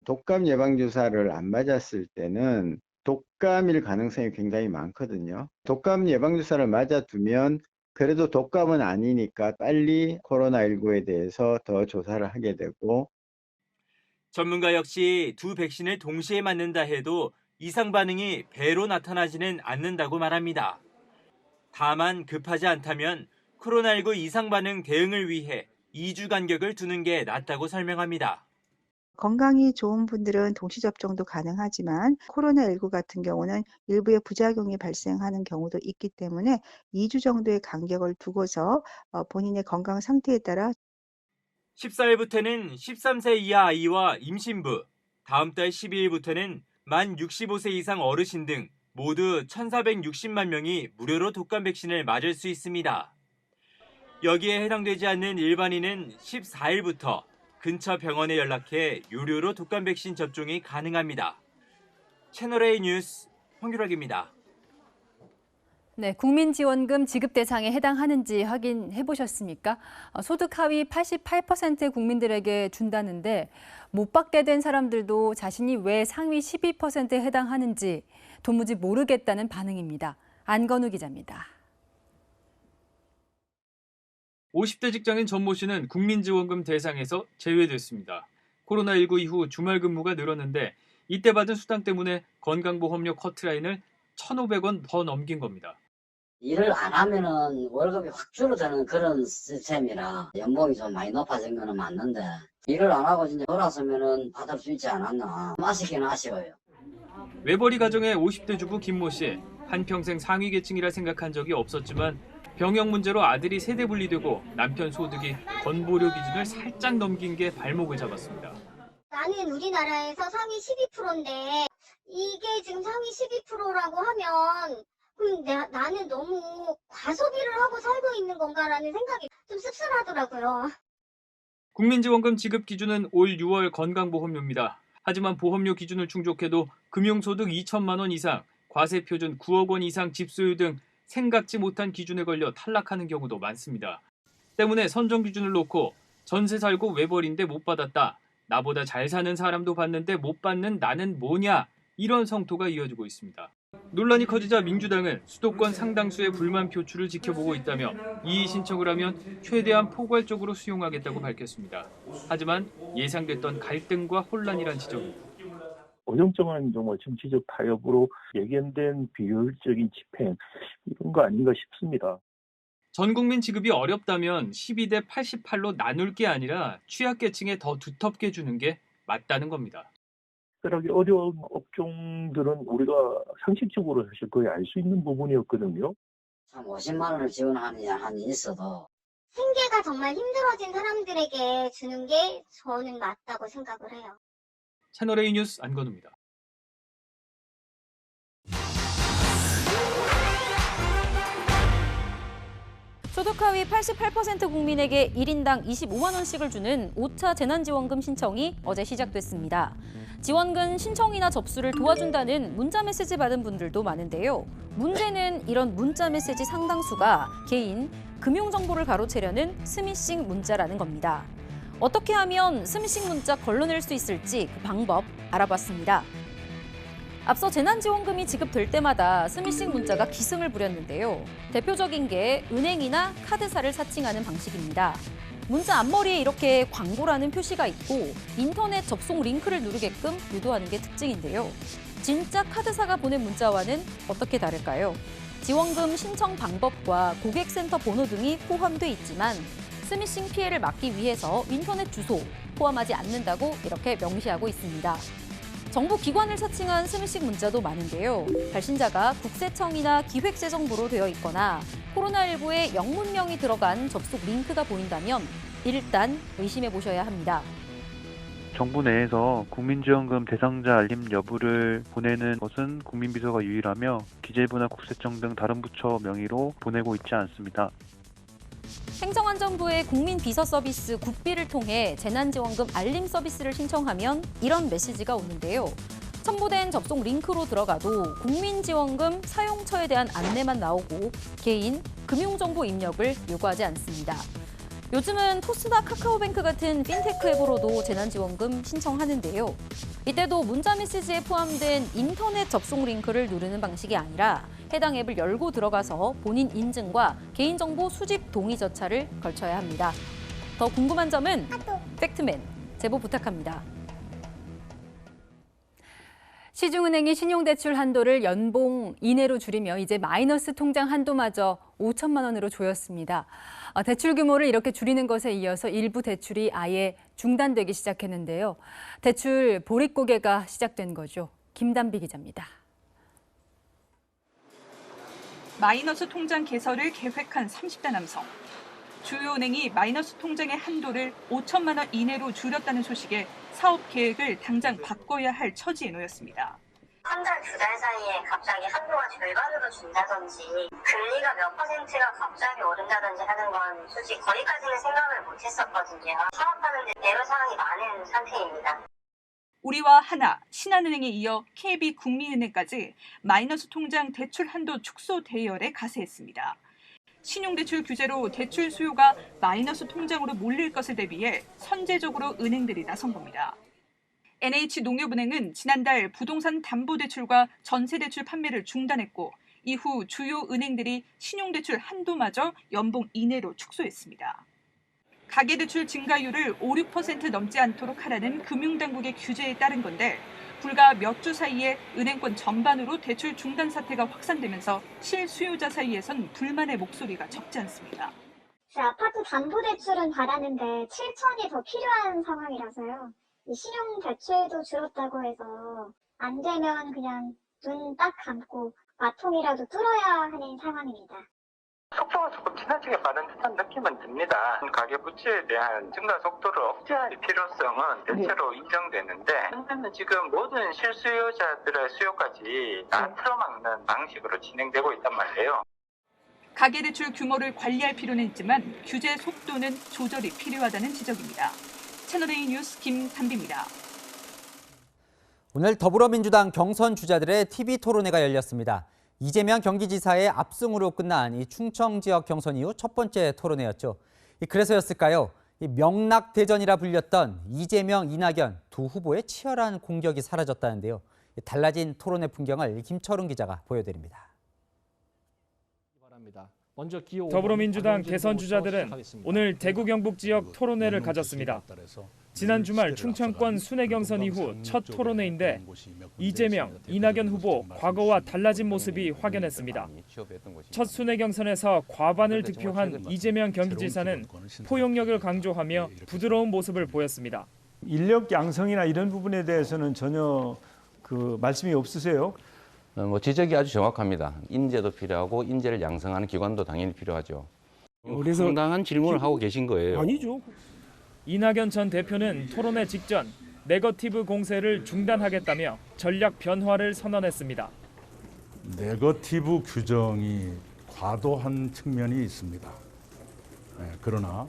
독감 예방주사를 안 맞았을 때는 독감일 가능성이 굉장히 많거든요. 독감 예방주사를 맞아두면 그래도 독감은 아니니까 빨리 코로나19에 대해서 더 조사를 하게 되고 전문가 역시 두 백신을 동시에 맞는다 해도 이상 반응이 배로 나타나지는 않는다고 말합니다. 다만 급하지 않다면 코로나19 이상 반응 대응을 위해 2주 간격을 두는 게 낫다고 설명합니다. 건강이 좋은 분들은 동시 접종도 가능하지만 코로나19 같은 경우는 일부의 부작용이 발생하는 경우도 있기 때문에 2주 정도의 간격을 두고서 본인의 건강 상태에 따라 14일부터는 13세 이하 아이와 임신부, 다음 달 12일부터는 만 65세 이상 어르신 등 모두 1,460만 명이 무료로 독감 백신을 맞을 수 있습니다. 여기에 해당되지 않는 일반인은 14일부터 근처 병원에 연락해 유료로 독감 백신 접종이 가능합니다. 채널A 뉴스 황규락입니다. 네, 국민지원금 지급 대상에 해당하는지 확인해 보셨습니까? 소득 하위 88% 국민들에게 준다는데 못 받게 된 사람들도 자신이 왜 상위 12%에 해당하는지 도무지 모르겠다는 반응입니다. 안건우 기자입니다. 50대 직장인 전모 씨는 국민지원금 대상에서 제외됐습니다. 코로나19 이후 주말 근무가 늘었는데 이때 받은 수당 때문에 건강보험료 커트라인을 1,500원 더 넘긴 겁니다. 일을 안 하면은 월급이 확 줄어드는 그런 시스템이라 연봉이 좀 많이 높아진 거는 맞는데 일을 안 하고 진짜 돌아서면은 받을 수 있지 않았나. 아쉽긴 아쉬워요. 외벌이 가정의 50대 주부 김모 씨. 한평생 상위 계층이라 생각한 적이 없었지만 병역 문제로 아들이 세대 분리되고 남편 소득이 건보료 기준을 살짝 넘긴 게 발목을 잡았습니다. 나는 우리나라에서 상위 12%인데 이게 지금 상위 12%라고 하면 그럼 나는 너무 과소비를 하고 살고 있는 건가라는 생각이 좀 씁쓸하더라고요. 국민지원금 지급 기준은 올 6월 건강보험료입니다. 하지만 보험료 기준을 충족해도 금융소득 2천만 원 이상, 과세표준 9억 원 이상 집소유 등 생각지 못한 기준에 걸려 탈락하는 경우도 많습니다. 때문에 선정 기준을 놓고 전세 살고 외벌인데 못 받았다. 나보다 잘 사는 사람도 받는데 못 받는 나는 뭐냐. 이런 성토가 이어지고 있습니다. 논란이 커지자 민주당은 수도권 상당수의 불만 표출을 지켜보고 있다며 이의 신청을 하면 최대한 포괄적으로 수용하겠다고 밝혔습니다. 하지만 예상됐던 갈등과 혼란이란 지적입니다. 어정쩡한 정말 정치적 타협으로 예견된 비효율적인 집행 이런 거 아닌가 싶습니다. 전 국민 지급이 어렵다면 12대 88로 나눌 게 아니라 취약계층에 더 두텁게 주는 게 맞다는 겁니다. 특별하게 어려운 업종들은 우리가 상식적으로 사실 거의 알 수 있는 부분이었거든요. 참 50만 원을 지원하는 한이 있어도 생계가 정말 힘들어진 사람들에게 주는 게 저는 맞다고 생각을 해요. 채널A 뉴스 안건우입니다. 소득 하위 88% 국민에게 1인당 25만 원씩을 주는 5차 재난지원금 신청이 어제 시작됐습니다. 지원금 신청이나 접수를 도와준다는 문자 메시지 받은 분들도 많은데요. 문제는 이런 문자 메시지 상당수가 개인, 금융정보를 가로채려는 스미싱 문자라는 겁니다. 어떻게 하면 스미싱 문자 걸러낼 수 있을지 그 방법 알아봤습니다. 앞서 재난지원금이 지급될 때마다 스미싱 문자가 기승을 부렸는데요. 대표적인 게 은행이나 카드사를 사칭하는 방식입니다. 문자 앞머리에 이렇게 광고라는 표시가 있고 인터넷 접속 링크를 누르게끔 유도하는 게 특징인데요. 진짜 카드사가 보낸 문자와는 어떻게 다를까요? 지원금 신청 방법과 고객센터 번호 등이 포함돼 있지만 스미싱 피해를 막기 위해서 인터넷 주소 포함하지 않는다고 이렇게 명시하고 있습니다. 정부 기관을 사칭한 스미싱 문자도 많은데요. 발신자가 국세청이나 기획재정부로 되어 있거나 코로나19에 영문명이 들어간 접속 링크가 보인다면 일단 의심해 보셔야 합니다. 정부 내에서 국민지원금 대상자 알림 여부를 보내는 것은 국민비서가 유일하며 기재부나 국세청 등 다른 부처 명의로 보내고 있지 않습니다. 행정안전부의 국민비서 서비스 국비를 통해 재난지원금 알림 서비스를 신청하면 이런 메시지가 오는데요. 첨부된 접속 링크로 들어가도 국민지원금 사용처에 대한 안내만 나오고 개인, 금융정보 입력을 요구하지 않습니다. 요즘은 토스나 카카오뱅크 같은 핀테크 앱으로도 재난지원금 신청하는데요. 이때도 문자 메시지에 포함된 인터넷 접속 링크를 누르는 방식이 아니라 해당 앱을 열고 들어가서 본인 인증과 개인정보 수집 동의 절차를 걸쳐야 합니다. 더 궁금한 점은 팩트맨 제보 부탁합니다. 시중은행이 신용대출 한도를 연봉 이내로 줄이며 이제 마이너스 통장 한도마저 5천만 원으로 조였습니다. 대출 규모를 이렇게 줄이는 것에 이어서 일부 대출이 아예 중단되기 시작했는데요. 대출 보릿고개가 시작된 거죠. 김단비 기자입니다. 마이너스 통장 개설을 계획한 30대 남성. 주요 은행이 마이너스 통장의 한도를 5천만 원 이내로 줄였다는 소식에 사업 계획을 당장 바꿔야 할 처지에 놓였습니다. 한 달, 두 달 사이에 갑자기 한도가 절반으로 준다든지 금리가 몇 퍼센트가 갑자기 오른다든지 하는 건 솔직히 거기까지는 생각을 못했었거든요. 사업하는데 애로 사항이 많은 상태입니다. 우리와 하나, 신한은행에 이어 KB국민은행까지 마이너스 통장 대출 한도 축소 대열에 가세했습니다. 신용대출 규제로 대출 수요가 마이너스 통장으로 몰릴 것을 대비해 선제적으로 은행들이 나선 겁니다. NH농협은행은 지난달 부동산 담보대출과 전세대출 판매를 중단했고 이후 주요 은행들이 신용대출 한도마저 연봉 이내로 축소했습니다. 가계대출 증가율을 5, 6% 넘지 않도록 하라는 금융당국의 규제에 따른 건데 불과 몇 주 사이에 은행권 전반으로 대출 중단 사태가 확산되면서 실수요자 사이에선 불만의 목소리가 적지 않습니다. 아파트 담보대출은 받았는데 7천이 더 필요한 상황이라서요. 이 신용대출도 줄었다고 해서 안 되면 그냥 눈 딱 감고 마통이라도 뚫어야 하는 상황입니다. 속도가 조금 지나치게 빠른 듯한 느낌은 듭니다. 가계부채에 대한 증가 속도를 억제할 필요성은 대체로 인정되는데 현재는 지금 모든 실수요자들의 수요까지 다 틀어막는 방식으로 진행되고 있단 말이에요. 가계대출 규모를 관리할 필요는 있지만 규제 속도는 조절이 필요하다는 지적입니다. 채널A 뉴스 김단비입니다. 오늘 더불어민주당 경선 주자들의 TV 토론회가 열렸습니다. 이재명 경기지사의 압승으로 끝난 이 충청 지역 경선 이후 첫 번째 토론회였죠. 그래서였을까요? 명락대전이라 불렸던 이재명, 이낙연 두 후보의 치열한 공격이 사라졌다는데요. 달라진 토론회 풍경을 김철웅 기자가 보여드립니다. 더불어민주당 대선 주자들은 오늘 대구 경북 지역 토론회를 가졌습니다. 지난 주말 충청권 순회 경선 이후 첫 토론회인데 이재명, 이낙연 후보 과거와 달라진 모습이 확연했습니다. 첫 순회 경선에서 과반을 득표한 이재명 경기지사는 포용력을 강조하며 부드러운 모습을 보였습니다. 인력 양성이나 이런 부분에 대해서는 전혀 말씀이 없으세요? 지적이 아주 정확합니다. 인재도 필요하고 인재를 양성하는 기관도 당연히 필요하죠. 그래서 상당한 질문을 하고 계신 거예요. 아니죠. 이낙연 전 대표는 토론회 직전 네거티브 공세를 중단하겠다며 전략 변화를 선언했습니다. 네거티브 규정이 과도한 측면이 있습니다. 그러나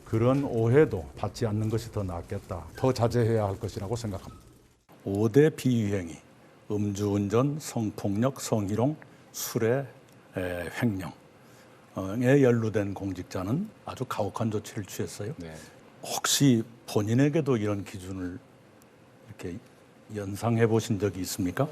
그런 오해도 받지 않는 것이 더 낫겠다. 더 자제해야 할 것이라고 생각합니다. 5대 비위행위, 음주운전, 성폭력, 성희롱, 술의 횡령에 연루된 공직자는 아주 가혹한 조치를 취했어요. 네. 혹시 본인에게도 이런 기준을 이렇게 연상해 보신 적이 있습니까?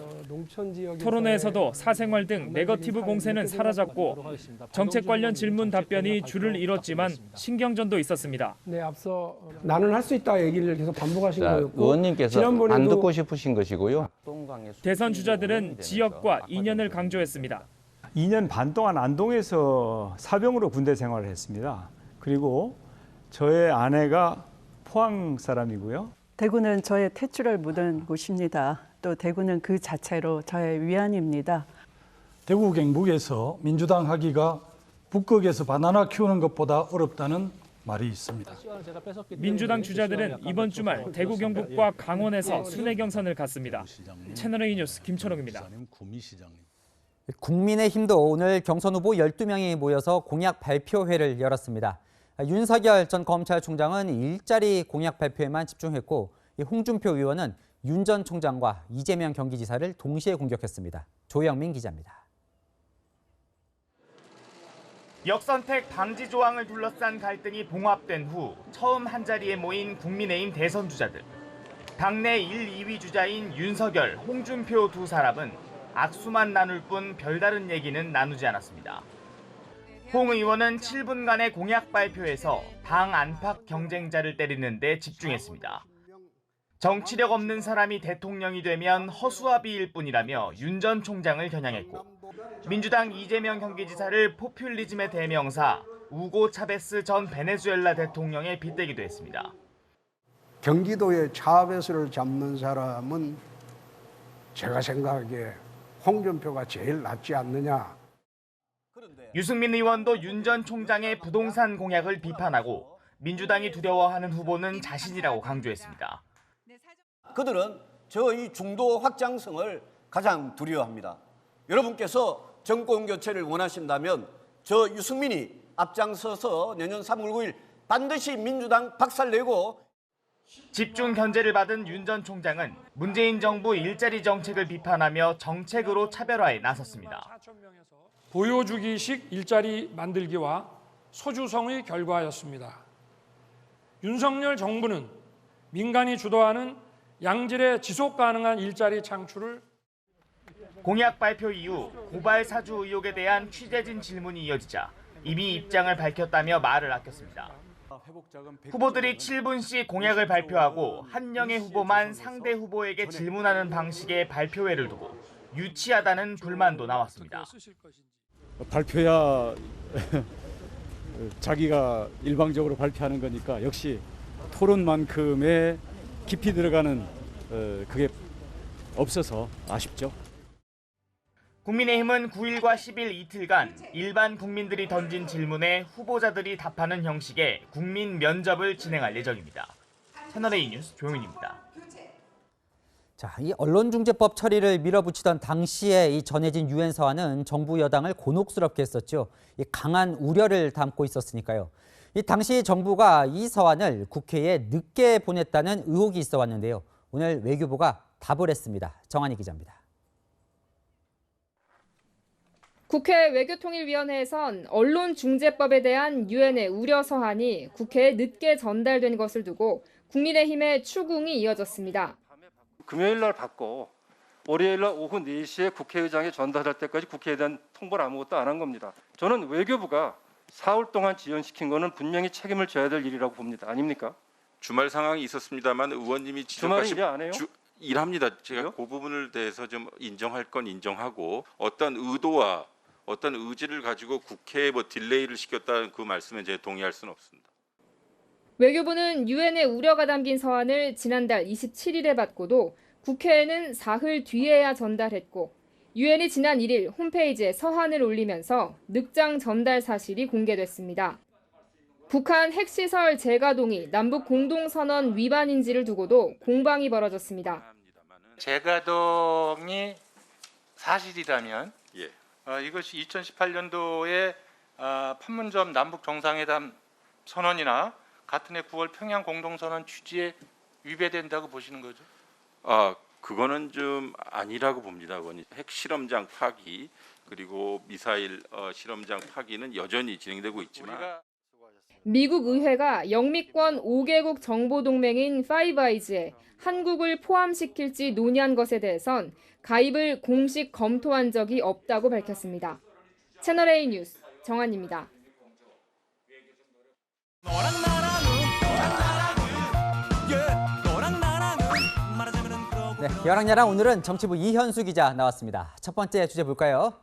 토론회에서도 사생활 등 네거티브 공세는 사라졌고 정책 관련 질문 답변이 줄을 잃었지만 신경전도 있었습니다. 네, 앞서 나는 할 수 있다 얘기를 계속 반복하신 거였고 의원님께서 안 듣고 싶으신 것이고요. 대선 주자들은 지역과 인연을 강조했습니다. 2년 반 동안 안동에서 사병으로 군대 생활을 했습니다. 그리고 저의 아내가 포항 사람이고요. 대구는 저의 탯줄을 묻은 곳입니다. 또 대구는 그 자체로 저의 위안입니다. 대구 경북에서 민주당 하기가 북극에서 바나나 키우는 것보다 어렵다는 말이 있습니다. 민주당 주자들은 이번 주말 대구 경북과 강원에서 순회 경선을 갔습니다. 채널A 뉴스 김철웅입니다. 국민의힘도 오늘 경선 후보 12명이 모여서 공약 발표회를 열었습니다. 윤석열 전 검찰총장은 일자리 공약 발표에만 집중했고 홍준표 의원은 윤 전 총장과 이재명 경기지사를 동시에 공격했습니다. 조영민 기자입니다. 역선택 방지 조항을 둘러싼 갈등이 봉합된 후 처음 한자리에 모인 국민의힘 대선 주자들. 당내 1, 2위 주자인 윤석열, 홍준표 두 사람은 악수만 나눌 뿐 별다른 얘기는 나누지 않았습니다. 홍 의원은 7분간의 공약 발표에서 당 안팎 경쟁자를 때리는 데 집중했습니다. 정치력 없는 사람이 대통령이 되면 허수아비일 뿐이라며 윤 전 총장을 겨냥했고 민주당 이재명 경기지사를 포퓰리즘의 대명사 우고 차베스 전 베네수엘라 대통령에 빗대기도 했습니다. 경기도의 차베스를 잡는 사람은 제가 생각하기에 홍준표가 제일 낫지 않느냐. 유승민 의원도 윤 전 총장의 부동산 공약을 비판하고 민주당이 두려워하는 후보는 자신이라고 강조했습니다. 그들은 저희 중도 확장성을 가장 두려워합니다. 여러분께서 정권 교체를 원하신다면 저 유승민이 앞장서서 내년 3월 9일 반드시 민주당 박살내고 집중 견제를 받은 윤 전 총장은 문재인 정부 일자리 정책을 비판하며 정책으로 차별화에 나섰습니다. 보여주기식 일자리 만들기와 소주성의 결과였습니다. 윤석열 정부는 민간이 주도하는 양질의 지속 가능한 일자리 창출을 공약 발표 이후 고발 사주 의혹에 대한 취재진 질문이 이어지자 이미 입장을 밝혔다며 말을 아꼈습니다. 후보들이 7분씩 공약을 발표하고 한 명의 후보만 상대 후보에게 질문하는 방식의 발표회를 두고 유치하다는 불만도 나왔습니다. 발표야 자기가 일방적으로 발표하는 거니까 역시 토론만큼의 깊이 들어가는 그게 없어서 아쉽죠. 국민의힘은 9일과 10일 이틀간 일반 국민들이 던진 질문에 후보자들이 답하는 형식의 국민 면접을 진행할 예정입니다. 채널A 뉴스 조용인입니다. 자, 이 언론중재법 처리를 밀어붙이던 당시에 이 전해진 유엔 서한은 정부 여당을 곤혹스럽게 했었죠. 이 강한 우려를 담고 있었으니까요. 이 당시 정부가 이 서한을 국회에 늦게 보냈다는 의혹이 있어 왔는데요. 오늘 외교부가 답을 했습니다. 정한희 기자입니다. 국회 외교통일위원회에선 언론중재법에 대한 유엔의 우려 서한이 국회에 늦게 전달된 것을 두고 국민의힘의 추궁이 이어졌습니다. 금요일 날 받고 월요일 날 오후 4시에 국회의장에 전달할 때까지 국회에 대한 통보를 아무것도 안 한 겁니다. 저는 외교부가 4월 동안 지연시킨 거는 분명히 책임을 져야 될 일이라고 봅니다. 아닙니까? 주말 상황이 있었습니다만 의원님이 지적하신 주말에 일 안 해요? 일합니다. 제가 그 부분을 대해서 좀 인정할 건 인정하고 어떤 의도와 어떤 의지를 가지고 국회에 딜레이를 시켰다는 그 말씀에 제가 동의할 수는 없습니다. 외교부는 유엔의 우려가 담긴 서한을 지난달 27일에 받고도 국회에는 사흘 뒤에야 전달했고 유엔이 지난 1일 홈페이지에 서한을 올리면서 늑장 전달 사실이 공개됐습니다. 북한 핵시설 재가동이 남북 공동선언 위반인지를 두고도 공방이 벌어졌습니다. 재가동이 사실이라면 이것이 2018년도에 판문점 남북 정상회담 선언이나 같은 해 9월 평양 공동선언 취지에 위배된다고 보시는 거죠? 그거는 좀 아니라고 봅니다. 핵실험장 파기 그리고 미사일 실험장 파기는 여전히 진행되고 있지만 미국 의회가 영미권 5개국 정보동맹인 파이브 아이즈에 한국을 포함시킬지 논의한 것에 대해선 가입을 공식 검토한 적이 없다고 밝혔습니다. 채널A 뉴스 정한입니다. 네, 여랑야랑 오늘은 정치부 이현수 기자 나왔습니다. 첫 번째 주제 볼까요?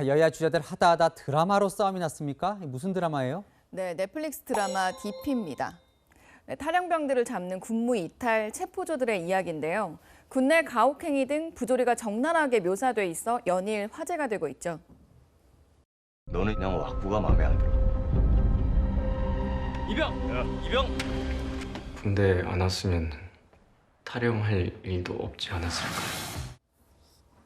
여야 주자들 하다 드라마로 싸움이 났습니까? 무슨 드라마예요? 네, 넷플릭스 드라마 DP입니다. 네, 탈영병들을 잡는 군무 이탈 체포조들의 이야기인데요. 군내 가혹행위 등 부조리가 적나라하게 묘사돼 있어 연일 화제가 되고 있죠. 너는 그냥 왁구가 마음에 안 들어. 이병! 군대 안 왔으면 탈영할 일도 없지 않았을까.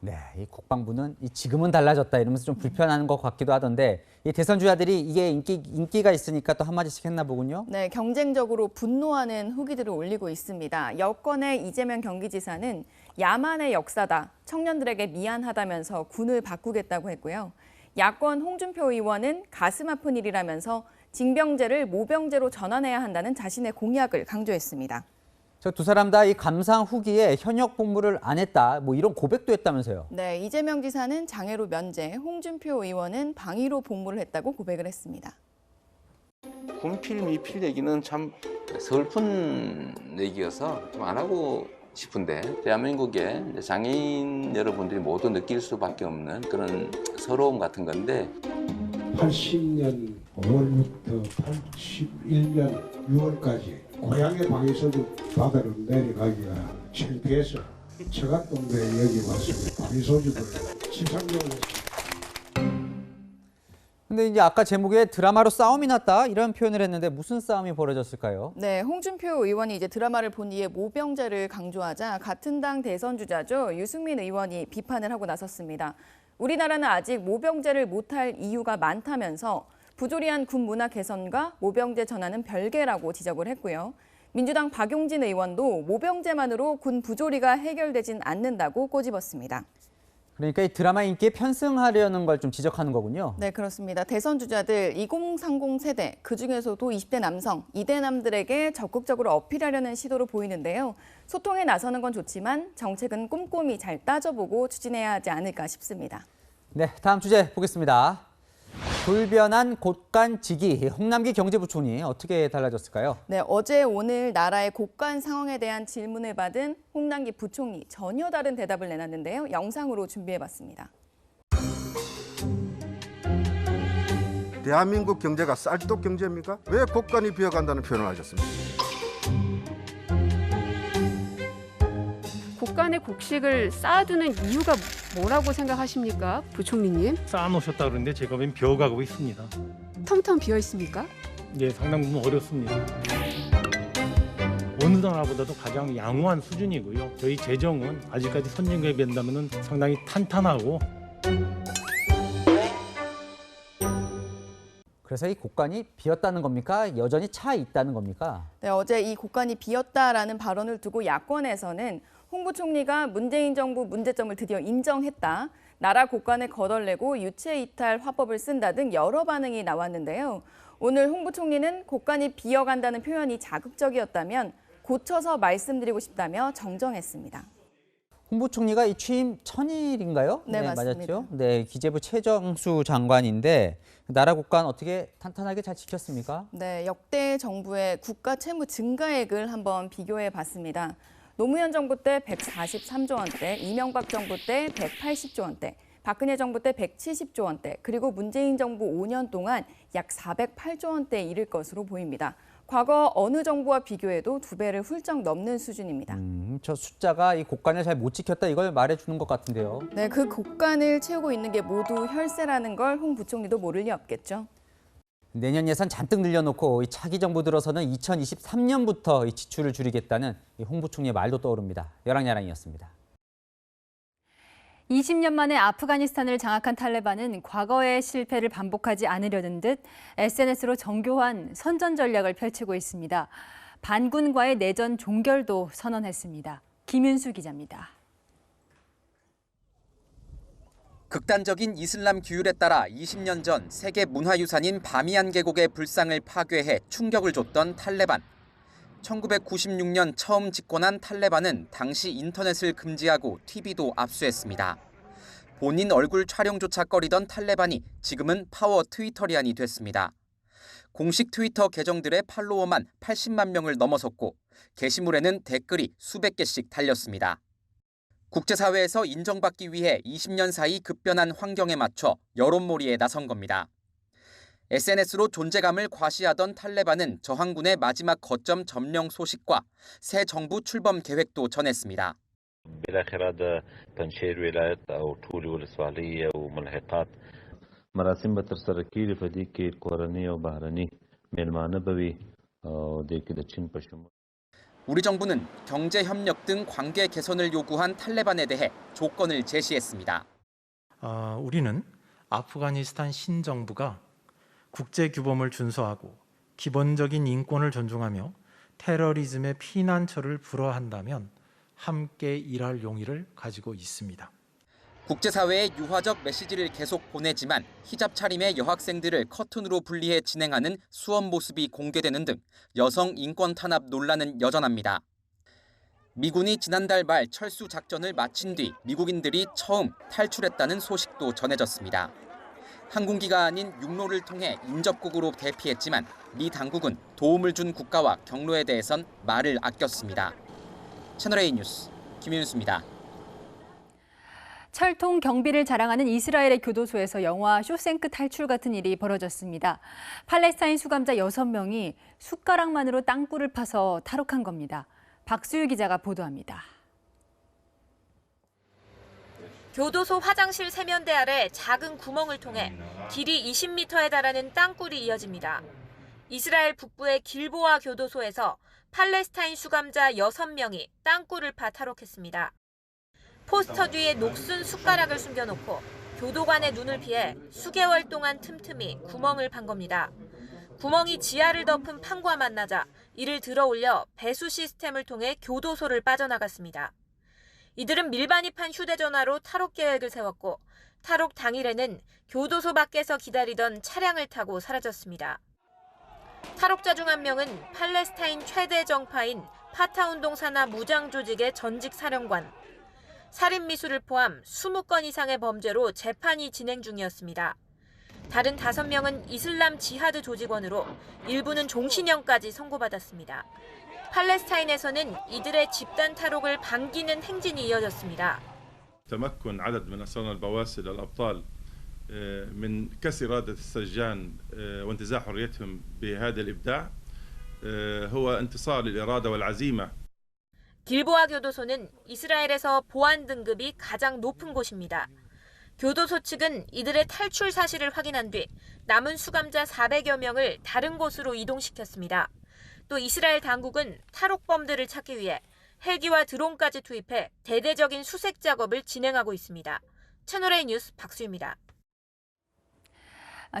네, 이 국방부는 지금은 달라졌다 이러면서 좀 불편한 것 같기도 하던데 이 대선 주자들이 이게 인기가 있으니까 또 한마디씩 했나 보군요. 네, 경쟁적으로 분노하는 후기들을 올리고 있습니다. 여권의 이재명 경기지사는 야만의 역사다, 청년들에게 미안하다면서 군을 바꾸겠다고 했고요. 야권 홍준표 의원은 가슴 아픈 일이라면서 징병제를 모병제로 전환해야 한다는 자신의 공약을 강조했습니다. 저 두 사람 다 이 감상 후기에 현역 복무를 안 했다, 이런 고백도 했다면서요. 네, 이재명 지사는 장애로 면제, 홍준표 의원은 방위로 복무를 했다고 고백을 했습니다. 군필 미필 얘기는 참 슬픈 얘기여서 좀 안 하고 싶은데 대한민국의 장애인 여러분들이 모두 느낄 수밖에 없는 그런 서러움 같은 건데 80년 5월부터 81년 6월까지 고향의 방위소득 받으러 내려가기가 창피해서 처갓동네에 여기 왔습니다. 방위소득을 신청용했습니다. 근데 이제 아까 제목에 드라마로 싸움이 났다 이런 표현을 했는데 무슨 싸움이 벌어졌을까요? 네, 홍준표 의원이 이제 드라마를 본 뒤에 모병제를 강조하자 같은 당 대선 주자죠. 유승민 의원이 비판을 하고 나섰습니다. 우리나라는 아직 모병제를 못할 이유가 많다면서 부조리한 군 문화 개선과 모병제 전환은 별개라고 지적을 했고요. 민주당 박용진 의원도 모병제만으로 군 부조리가 해결되진 않는다고 꼬집었습니다. 그러니까 이 드라마 인기에 편승하려는 걸 좀 지적하는 거군요. 네, 그렇습니다. 대선 주자들 2030 세대, 그중에서도 20대 남성, 이대남들에게 적극적으로 어필하려는 시도로 보이는데요. 소통에 나서는 건 좋지만 정책은 꼼꼼히 잘 따져보고 추진해야 하지 않을까 싶습니다. 네, 다음 주제 보겠습니다. 돌변한 곳간지기, 홍남기 경제부총리 어떻게 달라졌을까요? 네, 어제 오늘 나라의 곳간 상황에 대한 질문을 받은 홍남기 부총리 전혀 다른 대답을 내놨는데요. 영상으로 준비해봤습니다. 대한민국 경제가 쌀떡 경제입니까? 왜 곳간이 비어간다는 표현을 하셨습니까? 곳간에 곡식을 쌓아두는 이유가 뭐라고 생각하십니까, 부총리님? 쌓아놓으셨다 그러는데 제가 웬 비어가고 있습니다. 텅텅 비어 있습니까? 예, 상당 부분 어렵습니다. 어느 나라보다도 가장 양호한 수준이고요. 저희 재정은 아직까지 선진국에 비한다면 상당히 탄탄하고. 그래서 이 곳간이 비었다는 겁니까? 여전히 차 있다는 겁니까? 네, 어제 이 곳간이 비었다라는 발언을 두고 야권에서는 홍 부총리가 문재인 정부 문제점을 드디어 인정했다. 나라 곳간을 거덜내고 유체 이탈 화법을 쓴다 등 여러 반응이 나왔는데요. 오늘 홍 부총리는 곳간이 비어간다는 표현이 자극적이었다면 고쳐서 말씀드리고 싶다며 정정했습니다. 홍 부총리가 이 취임 1000일인가요? 네, 맞습니다. 맞았죠? 네, 기재부 최정수 장관인데 나라 곳간 어떻게 탄탄하게 잘 지켰습니까? 네, 역대 정부의 국가 채무 증가액을 한번 비교해 봤습니다. 노무현 정부 때 143조 원대, 이명박 정부 때 180조 원대, 박근혜 정부 때 170조 원대, 그리고 문재인 정부 5년 동안 약 408조 원대에 이를 것으로 보입니다. 과거 어느 정부와 비교해도 2배를 훌쩍 넘는 수준입니다. 저 숫자가 이 곳간을 잘 못 지켰다 이걸 말해주는 것 같은데요. 네, 그 곳간을 채우고 있는 게 모두 혈세라는 걸 홍 부총리도 모를 리 없겠죠. 내년 예산 잔뜩 늘려놓고 이 차기 정부 들어서는 2023년부터 이 지출을 줄이겠다는 이 홍 부총리의 말도 떠오릅니다. 열왕야랑이었습니다. 20년 만에 아프가니스탄을 장악한 탈레반은 과거의 실패를 반복하지 않으려는 듯 SNS로 정교한 선전 전략을 펼치고 있습니다. 반군과의 내전 종결도 선언했습니다. 김윤수 기자입니다. 극단적인 이슬람 규율에 따라 20년 전 세계 문화유산인 바미안 계곡의 불상을 파괴해 충격을 줬던 탈레반. 1996년 처음 집권한 탈레반은 당시 인터넷을 금지하고 TV도 압수했습니다. 본인 얼굴 촬영조차 꺼리던 탈레반이 지금은 파워 트위터리안이 됐습니다. 공식 트위터 계정들의 팔로워만 80만 명을 넘어섰고 게시물에는 댓글이 수백 개씩 달렸습니다. 국제사회에서 인정받기 위해 20년 사이 급변한 환경에 맞춰 여론몰이에 나선 겁니다. SNS로 존재감을 과시하던 탈레반은 저항군의 마지막 거점 점령 소식과 새 정부 출범 계획도 전했습니다. 우리 정부는 경제 협력 등 관계 개선을 요구한 탈레반에 대해 조건을 제시했습니다. 우리는 아프가니스탄 신정부가 국제규범을 준수하고 기본적인 인권을 존중하며 테러리즘의 피난처를 불허한다면 함께 일할 용의를 가지고 있습니다. 국제사회에 유화적 메시지를 계속 보내지만 히잡 차림의 여학생들을 커튼으로 분리해 진행하는 수업 모습이 공개되는 등 여성 인권 탄압 논란은 여전합니다. 미군이 지난달 말 철수 작전을 마친 뒤 미국인들이 처음 탈출했다는 소식도 전해졌습니다. 항공기가 아닌 육로를 통해 인접국으로 대피했지만 미 당국은 도움을 준 국가와 경로에 대해선 말을 아꼈습니다. 채널A 뉴스 김윤수입니다. 철통 경비를 자랑하는 이스라엘의 교도소에서 영화 쇼생크 탈출 같은 일이 벌어졌습니다. 팔레스타인 수감자 6명이 숟가락만으로 땅굴을 파서 탈옥한 겁니다. 박수유 기자가 보도합니다. 교도소 화장실 세면대 아래 작은 구멍을 통해 길이 20m에 달하는 땅굴이 이어집니다. 이스라엘 북부의 길보아 교도소에서 팔레스타인 수감자 6명이 땅굴을 파 탈옥했습니다. 포스터 뒤에 녹슨 숟가락을 숨겨놓고 교도관의 눈을 피해 수개월 동안 틈틈이 구멍을 판 겁니다. 구멍이 지하를 덮은 판과 만나자 이를 들어올려 배수 시스템을 통해 교도소를 빠져나갔습니다. 이들은 밀반입한 휴대전화로 탈옥 계획을 세웠고 탈옥 당일에는 교도소 밖에서 기다리던 차량을 타고 사라졌습니다. 탈옥자 중 한 명은 팔레스타인 최대 정파인 파타운동 산하 무장 조직의 전직 사령관. 살인 미수를 포함 20건 이상의 범죄로 재판이 진행 중이었습니다. 다른 5명은 이슬람 지하드 조직원으로 일부는 종신형까지 선고받았습니다. 팔레스타인에서는 이들의 집단 탈옥을 반기는 행진이 이어졌습니다. تمكن عدد من أسرنا البواسل الأبطال من كسر إرادة السجان وانتزاع حريتهم بهذا الإبداع هو انتصار للإرادة والعزيمة. 길보아 교도소는 이스라엘에서 보안 등급이 가장 높은 곳입니다. 교도소 측은 이들의 탈출 사실을 확인한 뒤 남은 수감자 400여 명을 다른 곳으로 이동시켰습니다. 또 이스라엘 당국은 탈옥범들을 찾기 위해 헬기와 드론까지 투입해 대대적인 수색 작업을 진행하고 있습니다. 채널A 뉴스 박수입니다.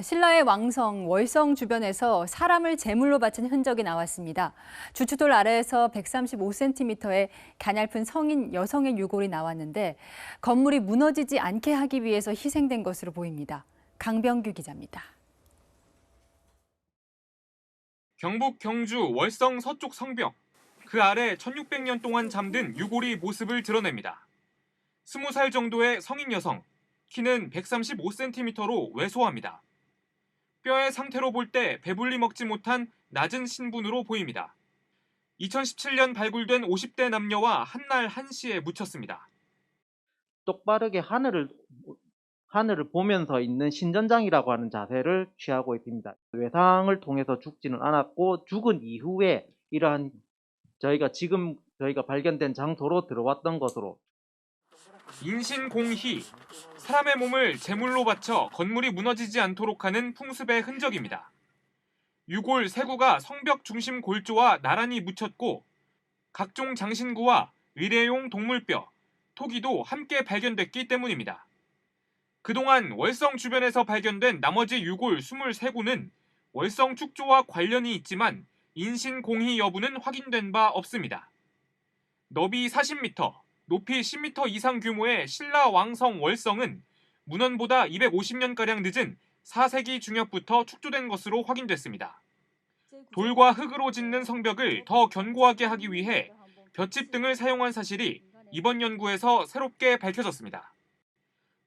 신라의 왕성, 월성 주변에서 사람을 제물로 바친 흔적이 나왔습니다. 주춧돌 아래에서 135cm의 가냘픈 성인 여성의 유골이 나왔는데 건물이 무너지지 않게 하기 위해서 희생된 것으로 보입니다. 강병규 기자입니다. 경북 경주 월성 서쪽 성벽. 그 아래 1600년 동안 잠든 유골이 모습을 드러냅니다. 20살 정도의 성인 여성, 키는 135cm로 왜소합니다. 뼈의 상태로 볼 때 배불리 먹지 못한 낮은 신분으로 보입니다. 2017년 발굴된 50대 남녀와 한날 한시에 묻혔습니다. 똑바르게 하늘을 보면서 있는 신전장이라고 하는 자세를 취하고 있습니다. 외상을 통해서 죽지는 않았고 죽은 이후에 이러한 저희가 발견된 장소로 들어왔던 것으로. 인신공희, 사람의 몸을 제물로 바쳐 건물이 무너지지 않도록 하는 풍습의 흔적입니다. 유골 3구가 성벽 중심 골조와 나란히 묻혔고 각종 장신구와 의뢰용 동물뼈, 토기도 함께 발견됐기 때문입니다. 그동안 월성 주변에서 발견된 나머지 유골 23구는 월성 축조와 관련이 있지만 인신공희 여부는 확인된 바 없습니다. 너비 40m, 높이 10m 이상 규모의 신라 왕성 월성은 문헌보다 250년가량 늦은 4세기 중엽부터 축조된 것으로 확인됐습니다. 돌과 흙으로 짓는 성벽을 더 견고하게 하기 위해 볏짚 등을 사용한 사실이 이번 연구에서 새롭게 밝혀졌습니다.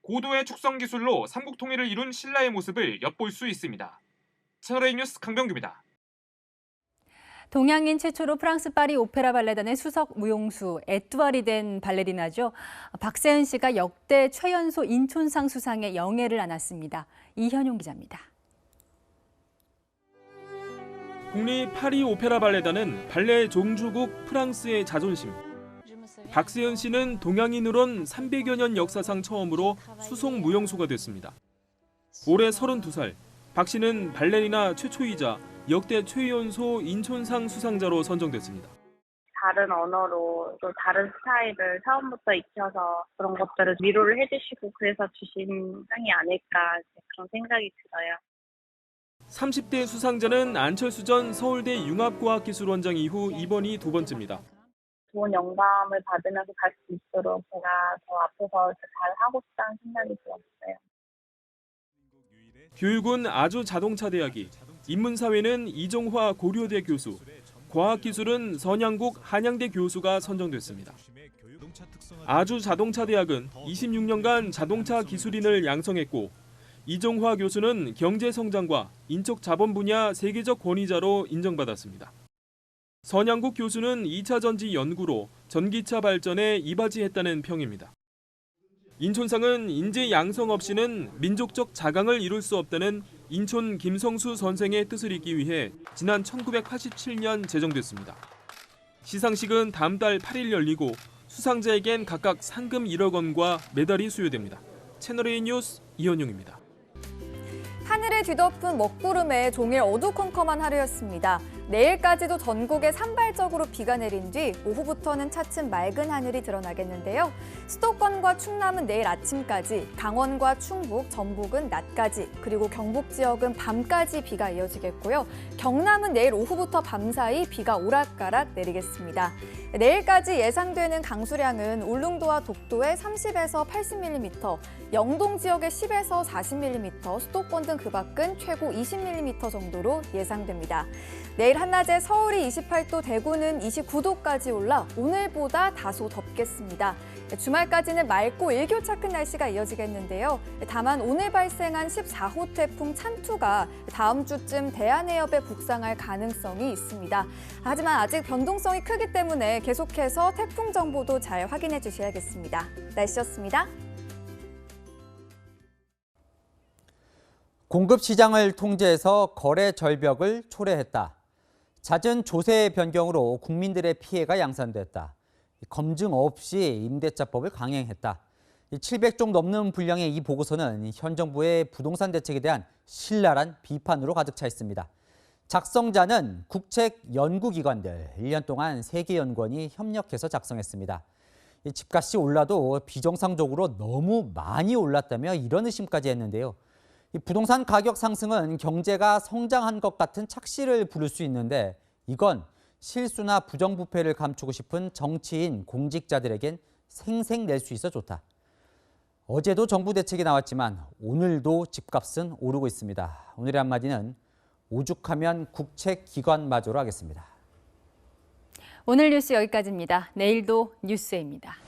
고도의 축성 기술로 삼국 통일을 이룬 신라의 모습을 엿볼 수 있습니다. 채널A 뉴스 강병규입니다. 동양인 최초로 프랑스 파리 오페라 발레단의 수석 무용수 에뚜알이 된 발레리나죠. 박세은 씨가 역대 최연소 인촌상 수상의 영예를 안았습니다. 이현용 기자입니다. 국립 파리 오페라 발레단은 발레 종주국 프랑스의 자존심. 박세은 씨는 동양인으론 300여 년 역사상 처음으로 수석 무용수가 됐습니다. 올해 32살, 박 씨는 발레리나 최초이자 역대 최연소 인촌상 수상자로 선정됐습니다. 다른 언어로 또 다른 스타일을 처음부터 익혀서 그런 것들을 위로를 해주시고 그래서 주신 상이 아닐까 그런 생각이 들어요. 30대 수상자는 안철수 전 서울대 융합과학기술원장 이후 이번이 2번째입니다. 좋은 영감을 받으면서 갈 수 있도록 제가 더 앞서서 잘 하고 싶다는 생각이 들었어요. 교육은 아주자동차대학이, 인문사회는 이종화 고려대 교수, 과학기술은 선양국 한양대 교수가 선정됐습니다. 아주자동차대학은 26년간 자동차 기술인을 양성했고 이종화 교수는 경제성장과 인적자본 분야 세계적 권위자로 인정받았습니다. 선양국 교수는 2차 전지 연구로 전기차 발전에 이바지했다는 평입니다. 인촌상은 인재 양성 없이는 민족적 자강을 이룰 수 없다는 인촌 김성수 선생의 뜻을 잇기 위해 지난 1987년 제정됐습니다. 시상식은 다음 달 8일 열리고 수상자에겐 각각 상금 1억 원과 메달이 수여됩니다. 채널A 뉴스 이현용입니다. 하늘에 뒤덮은 먹구름에 종일 어두컴컴한 하루였습니다. 내일까지도 전국에 산발적으로 비가 내린 뒤 오후부터는 차츰 맑은 하늘이 드러나겠는데요. 수도권과 충남은 내일 아침까지, 강원과 충북, 전북은 낮까지, 그리고 경북 지역은 밤까지 비가 이어지겠고요. 경남은 내일 오후부터 밤사이 비가 오락가락 내리겠습니다. 내일까지 예상되는 강수량은 울릉도와 독도에 30에서 80mm, 영동 지역에 10에서 40mm, 수도권 등 그 밖은 최고 20mm 정도로 예상됩니다. 내일 한낮에 서울이 28도, 대구는 29도까지 올라 오늘보다 다소 덥겠습니다. 주말까지는 맑고 일교차 큰 날씨가 이어지겠는데요. 다만 오늘 발생한 14호 태풍 찬투가 다음 주쯤 대한해협에 북상할 가능성이 있습니다. 하지만 아직 변동성이 크기 때문에 계속해서 태풍 정보도 잘 확인해 주셔야겠습니다. 날씨였습니다. 공급 시장을 통제해서 거래 절벽을 초래했다. 잦은 조세 변경으로 국민들의 피해가 양산됐다. 검증 없이 임대차법을 강행했다. 700종 넘는 분량의 이 보고서는 현 정부의 부동산 대책에 대한 신랄한 비판으로 가득 차 있습니다. 작성자는 국책 연구기관들 1년 동안 3개 연구원이 협력해서 작성했습니다. 집값이 올라도 비정상적으로 너무 많이 올랐다며 이런 의심까지 했는데요. 부동산 가격 상승은 경제가 성장한 것 같은 착시를 부를 수 있는데 이건 실수나 부정부패를 감추고 싶은 정치인, 공직자들에겐 생생 낼 수 있어 좋다. 어제도 정부 대책이 나왔지만 오늘도 집값은 오르고 있습니다. 오늘의 한마디는 오죽하면 국책기관마저로 하겠습니다. 오늘 뉴스 여기까지입니다. 내일도 뉴스입니다.